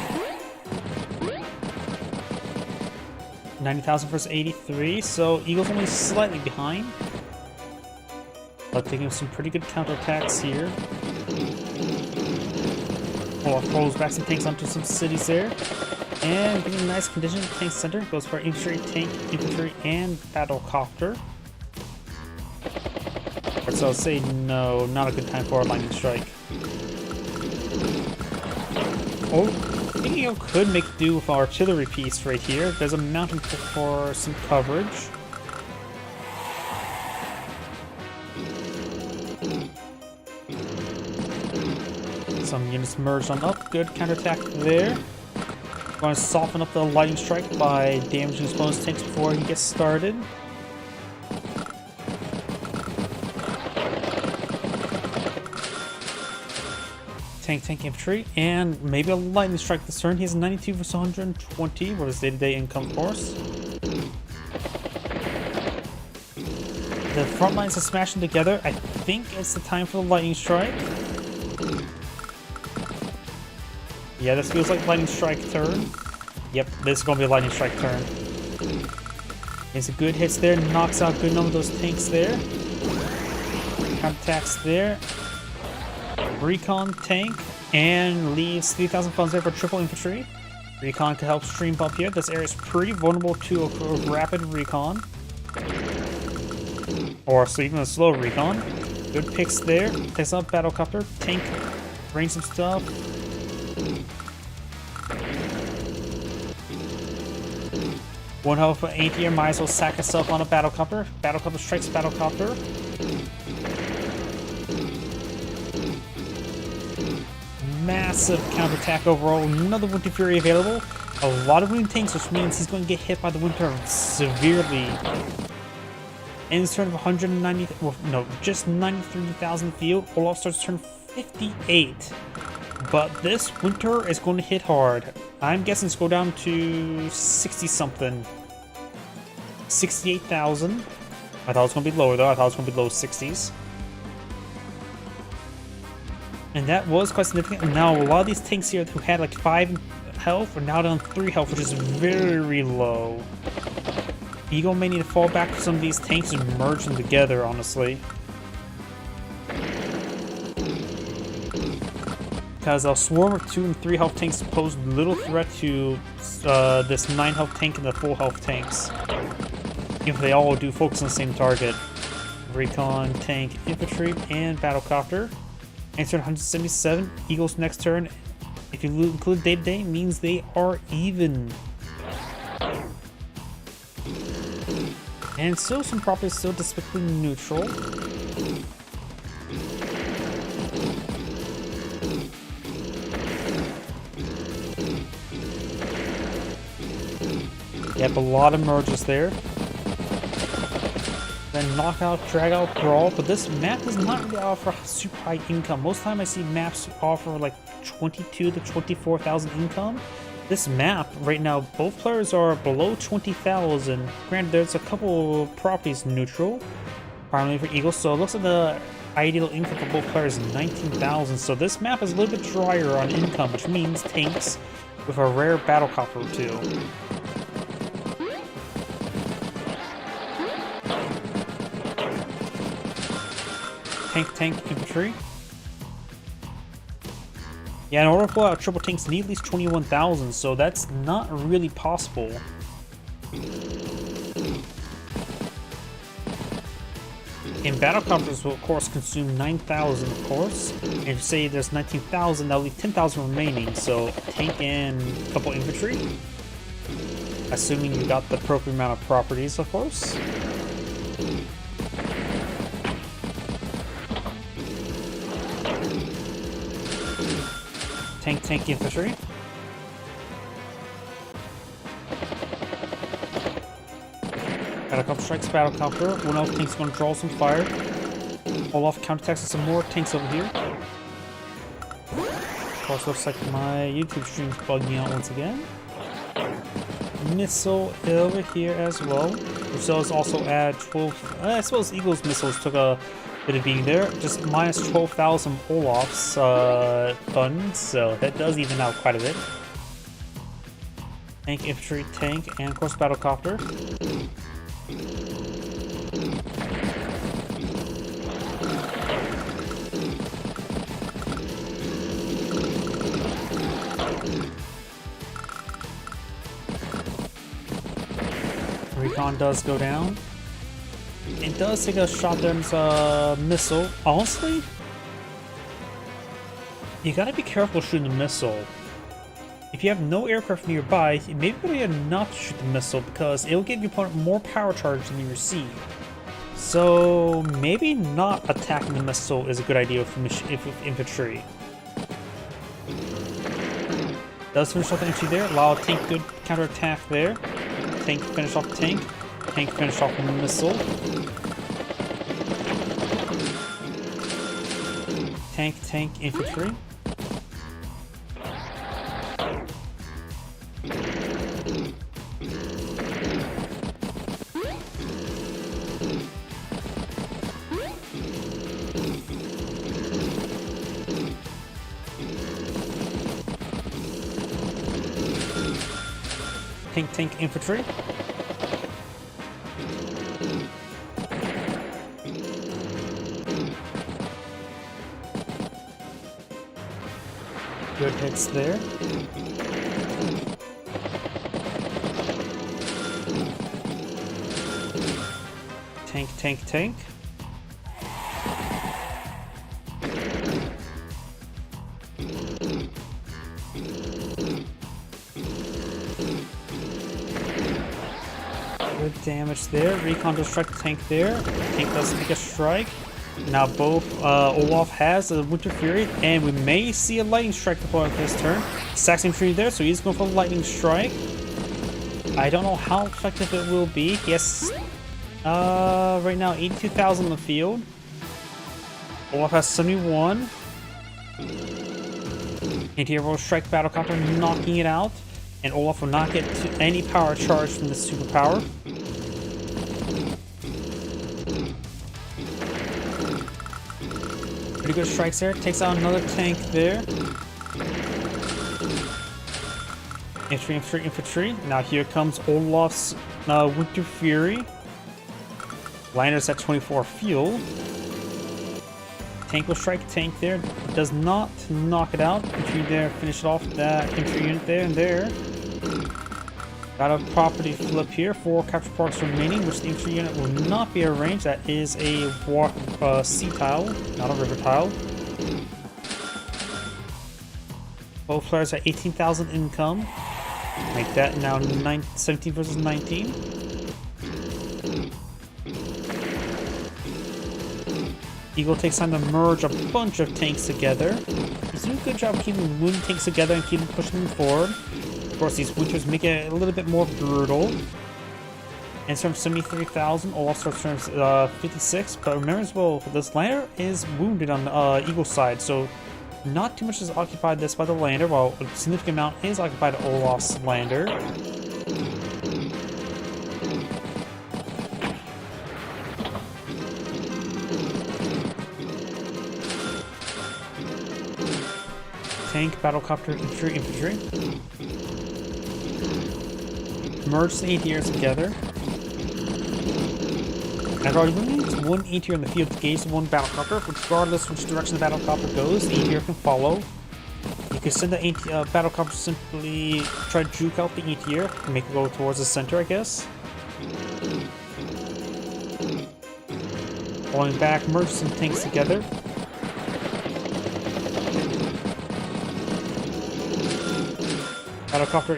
90,000 versus 83, so Eagle's only slightly behind. But taking some pretty good counterattacks here. Olaf pulls back some tanks onto some cities there. And getting a nice condition. Tank center goes for infantry, tank, infantry, and battlecopter. So I'll say no, not a good time for a lightning strike. Oh, think you could make do with our artillery piece right here. There's a mountain for some coverage. Some units merged on up. Good counterattack there. Going to soften up the lightning strike by damaging his opponent's tanks before he gets started. Tank infantry, and maybe a lightning strike this turn. He has 92 versus 120 with his day-to-day income force. The front lines are smashing together. I think it's the time for the lightning strike. Yeah, this feels like lightning strike turn. Yep, this is going to be a lightning strike turn. It's a good hits there, knocks out a good number of those tanks there. Counterattacks there. Recon tank, and leaves 3,000 funds there for triple infantry. Recon can help stream up here. This area is pretty vulnerable to a rapid recon. Or so even a slow recon. Good picks there. Picks up battlecopter. Tank, range some stuff. One health for anti-air, might as well sack itself on a battlecopter. Battlecopter strikes battlecopter. Massive counterattack overall. Another Winter Fury available. A lot of wounded tanks, which means he's going to get hit by the Winter severely. Ends turn of 190. Well, no, just 93,000 field. Olaf starts turn 58. But this Winter is going to hit hard. I'm guessing it's go down to 60 something. 68,000. I thought it was going to be lower though. I thought it was going to be low 60s. And that was quite significant. And now a lot of these tanks here who had like 5 health are now down 3 health, which is very low. Eagle may need to fall back to some of these tanks and merge them together, honestly. Because a swarm of 2 and 3 health tanks pose little threat to this 9 health tank and the full health tanks. If they all do focus on the same target. Recon, tank, infantry, and battlecopter. Next turn 177. Eagles next turn, if you include day-to-day, means they are even. And so some properties still despicably neutral. Yep, a lot of merges there. Then knockout, drag out, brawl, but this map does not really offer super high income. Most of the time I see maps offer like 22 to 24,000 income. This map right now, both players are below 20,000. Granted, there's a couple properties neutral, primarily for Eagles, so it looks like the ideal income for both players is 19,000. So this map is a little bit drier on income, which means tanks with a rare battlecopter or two. Tank, infantry. Yeah, in order to pull out triple tanks, need at least 21,000, so that's not really possible. And battlecopters will, of course, consume 9,000, of course. And if you say there's 19,000, that'll leave 10,000 remaining, so tank and a couple infantry. Assuming you got the appropriate amount of properties, of course. Tank infantry. Battlecopter strikes battlecopter. One elf tank's going to draw some fire. Olaf counterattacks with some more tanks over here. Of course, looks like my YouTube stream's bugging out once again. Missile over here as well. Which does also add 12. I suppose Eagle's missiles took a bit of being there. Just minus 12,000 Olaf's funds, so that does even out quite a bit. Tank, infantry, tank, and of course battlecopter. Recon does go down. It does take a shot down's missile. Honestly, you gotta be careful shooting the missile. If you have no aircraft nearby, it may be better not to shoot the missile because it'll give your opponent more power charge than you receive. So maybe not attacking the missile is a good idea with infantry. Does finish off the infantry there, allow a tank good counterattack there. Tank finish off tank. Tank finish off the missile. Tank, infantry. Tank, infantry. Good hits there. Tank. Good damage there. Recon does strike the tank there. Tank does make a strike. Now both Olaf has a Winter Fury, and we may see a Lightning Strike deployed this turn. Saxon Tree there, so he's going for a Lightning Strike. I don't know how effective it will be. He has right now 82,000 on the field. Olaf has 71. Anti-air will strike Battlecopter, knocking it out. And Olaf will not get any power charge from this superpower. Pretty good strikes there. Takes out another tank there. Infantry. Now here comes Olaf's Winter Fury. Liners at 24 fuel. Tank will strike tank there. Does not knock it out. Infantry there. Finish it off that infantry unit there and there. Got a property flip here. 4 capture parks remaining, which the infantry unit will not be arranged. That is a sea tile, not a river tile. Both players at 18,000 income. Make that now 17 versus 19. Eagle takes time to merge a bunch of tanks together. He's doing a good job keeping moving tanks together and keeping pushing them forward. Of course, these winters make it a little bit more brutal. And from 73,000, Olaf starts from 56. But remember as well, this lander is wounded on the Eagle side, so not too much is occupied this by the lander, while a significant amount is occupied by Olaf's lander. Tank, Battlecopter, infantry. Merge the ATRs together. After all, you only need one ATR in the field to gauge the one Battlecopter. Regardless which direction the Battlecopter goes, the ATR can follow. You can send the Battlecopter simply try to juke out the ATR and make it go towards the center, I guess. Falling back, merge some tanks together. Battlecopter,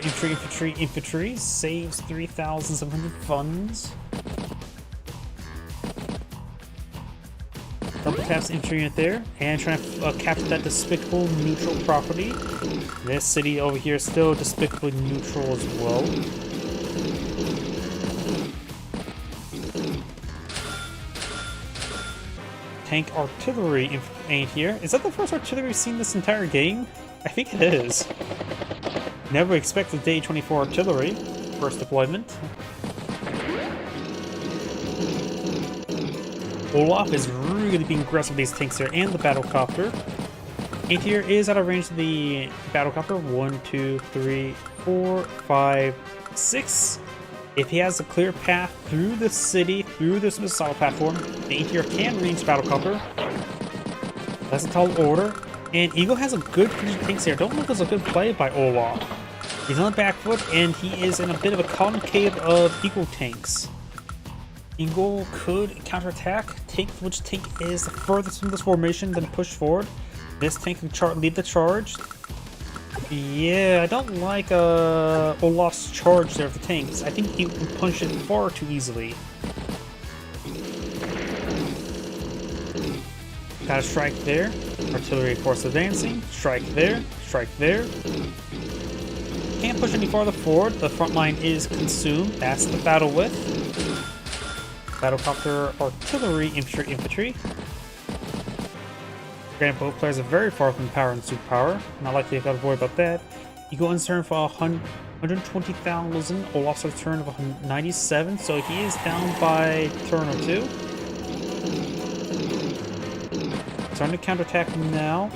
infantry saves 3,700 funds. Double taps infantry unit there, and trying to capture that despicable neutral property. This city over here is still despicably neutral as well. Tank artillery ain't here. Is that the first artillery we've seen this entire game? I think it is. Never expected Day 24 artillery. First deployment. Olaf is really being aggressive with these tanks here and the Battlecopter. ATR is out of range of the Battlecopter. 1, 2, 3, 4, 5, 6. If he has a clear path through the city, through this missile platform, the ATR can reach Battlecopter. That's a tall order. And Eagle has a good position tanks here. Don't look as a good play by Olaf. He's on the back foot, and he is in a bit of a concave of Eagle tanks. Eagle could counterattack, take which tank is the furthest from this formation, then push forward. This tank can lead the charge. Yeah, I don't like Olaf's charge there of the tanks. I think he can punch it far too easily. Got a strike there. Artillery force advancing. Strike there. Strike there. Can't push any farther forward. The front line is consumed. That's the battle with. Battlecopter, artillery, infantry. Granted, both players are very far from power and superpower. Not likely I've got to worry about that. Eagle ends turn for 120,000. Olaf's return of 197, so he is down by turn or two. Starting to counterattack now.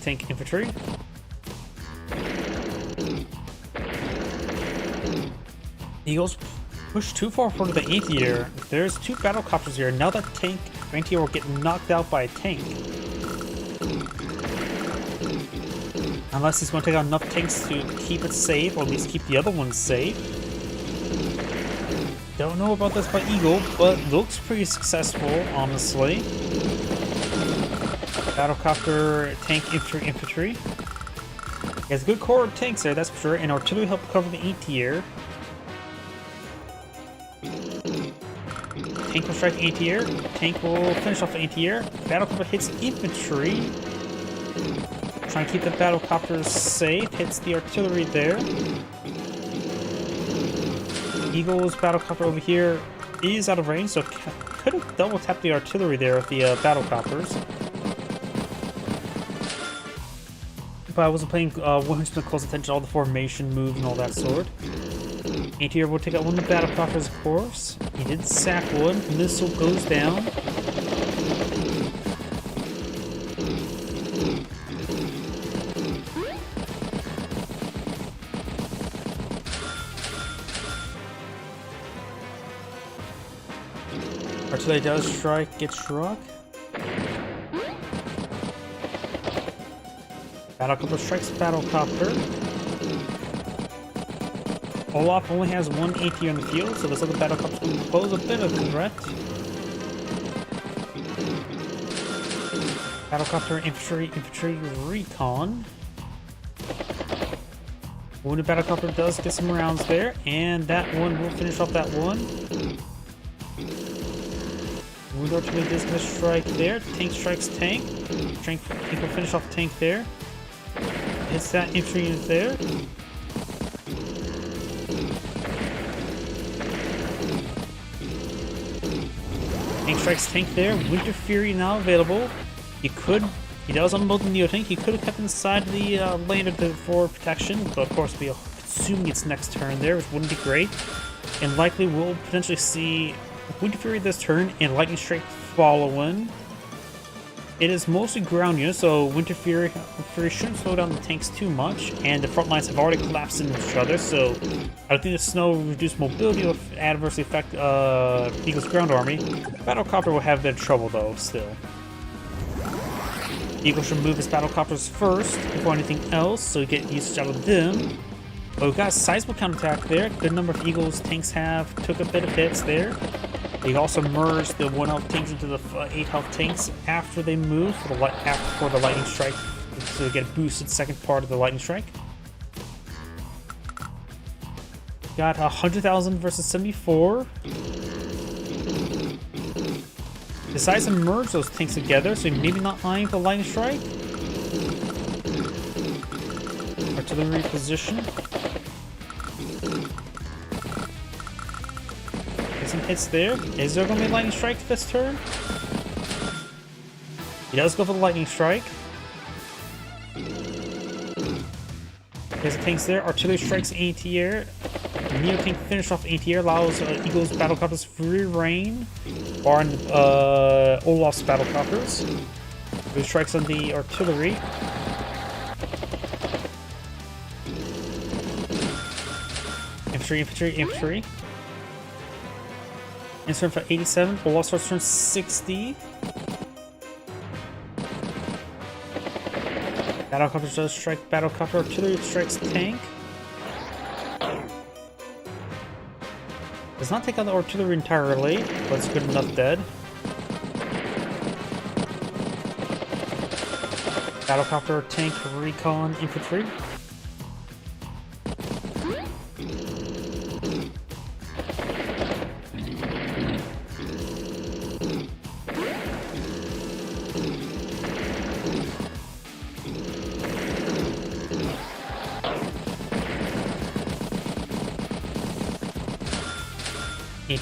Tank, infantry. Eagles push too far forward to the anti-air. There's two battlecopters here. Now that anti-air will get knocked out by a tank. Unless he's going to take out enough tanks to keep it safe, or at least keep the other ones safe. Don't know about this by Eagle, but looks pretty successful, honestly. Battlecopter, tank, infantry. He has a good core of tanks there, that's for sure, and artillery help cover the anti-air. Tank will strike anti-air. Tank will finish off the anti-air. Battlecopter hits infantry. Trying to keep the battlecopters safe. Hits the artillery there. Eagle's battlecopter over here is out of range, so could have double tapped the artillery there with the battlecopters. But I wasn't paying 100% close attention to all the formation moves and all that sort. Anti-air will take out one of the battlecopters, of course. He did sack one. Missile goes down. Artillery does strike, gets struck. Battlecopter strikes battlecopter. Olaf only has one AT on the field, so this other battlecopter can pose a bit of a threat. Battlecopter, infantry, recon. Wounded battlecopter does get some rounds there, and that one will finish off that one. Wounded artillery does get a strike there. Tank strikes tank. Tank will finish off the tank there. Hits that infantry unit there. Tank strikes tank there. Winter Fury now available. He does unload the Neo tank. He could have kept inside the lander for protection, but of course we'll consume its next turn there, which wouldn't be great. And likely we'll potentially see Winter Fury this turn and Lightning Strike following. It is mostly ground units, so Winter Fury shouldn't slow down the tanks too much, and the front lines have already collapsed into each other, so I don't think the snow will reduce mobility will adversely affect Eagle's ground army. Battlecopter will have a bit of trouble though, still. Eagle should move his battlecopters first before anything else, so get usage out of them. But we've got a sizable counterattack there. Good number of Eagle's tanks took a bit of hits there. They also merged the 1 health tanks into the 8 health tanks after they moved for the lightning strike, so they get a boosted second part of the lightning strike. Got 100,000 versus 74. Decides to merge those tanks together, so maybe not eyeing the lightning strike. Artillery position. Some hits there. Is there going to be a lightning strike this turn? He does go for the lightning strike. There's the tanks there. Artillery strikes anti-air. Neo tank finish off anti-air, allows Eagle's battlecopters free reign, barring Olaf's battlecopters. Who strikes on the artillery. Infantry. Insert for 87. Olaf starts turn 60. Battlecopter does strike battlecopter. Artillery strikes tank. Does not take out the artillery entirely, but it's good enough dead. Battlecopter, tank, recon, infantry.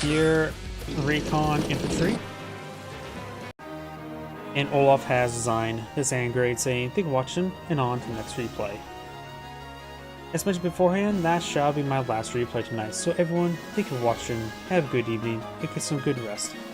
Here, recon, infantry. And Olaf has designed this end grade saying, thank you for watching, and on to the next replay. As mentioned beforehand, that shall be my last replay tonight, so everyone, thank you for watching, have a good evening, and get some good rest.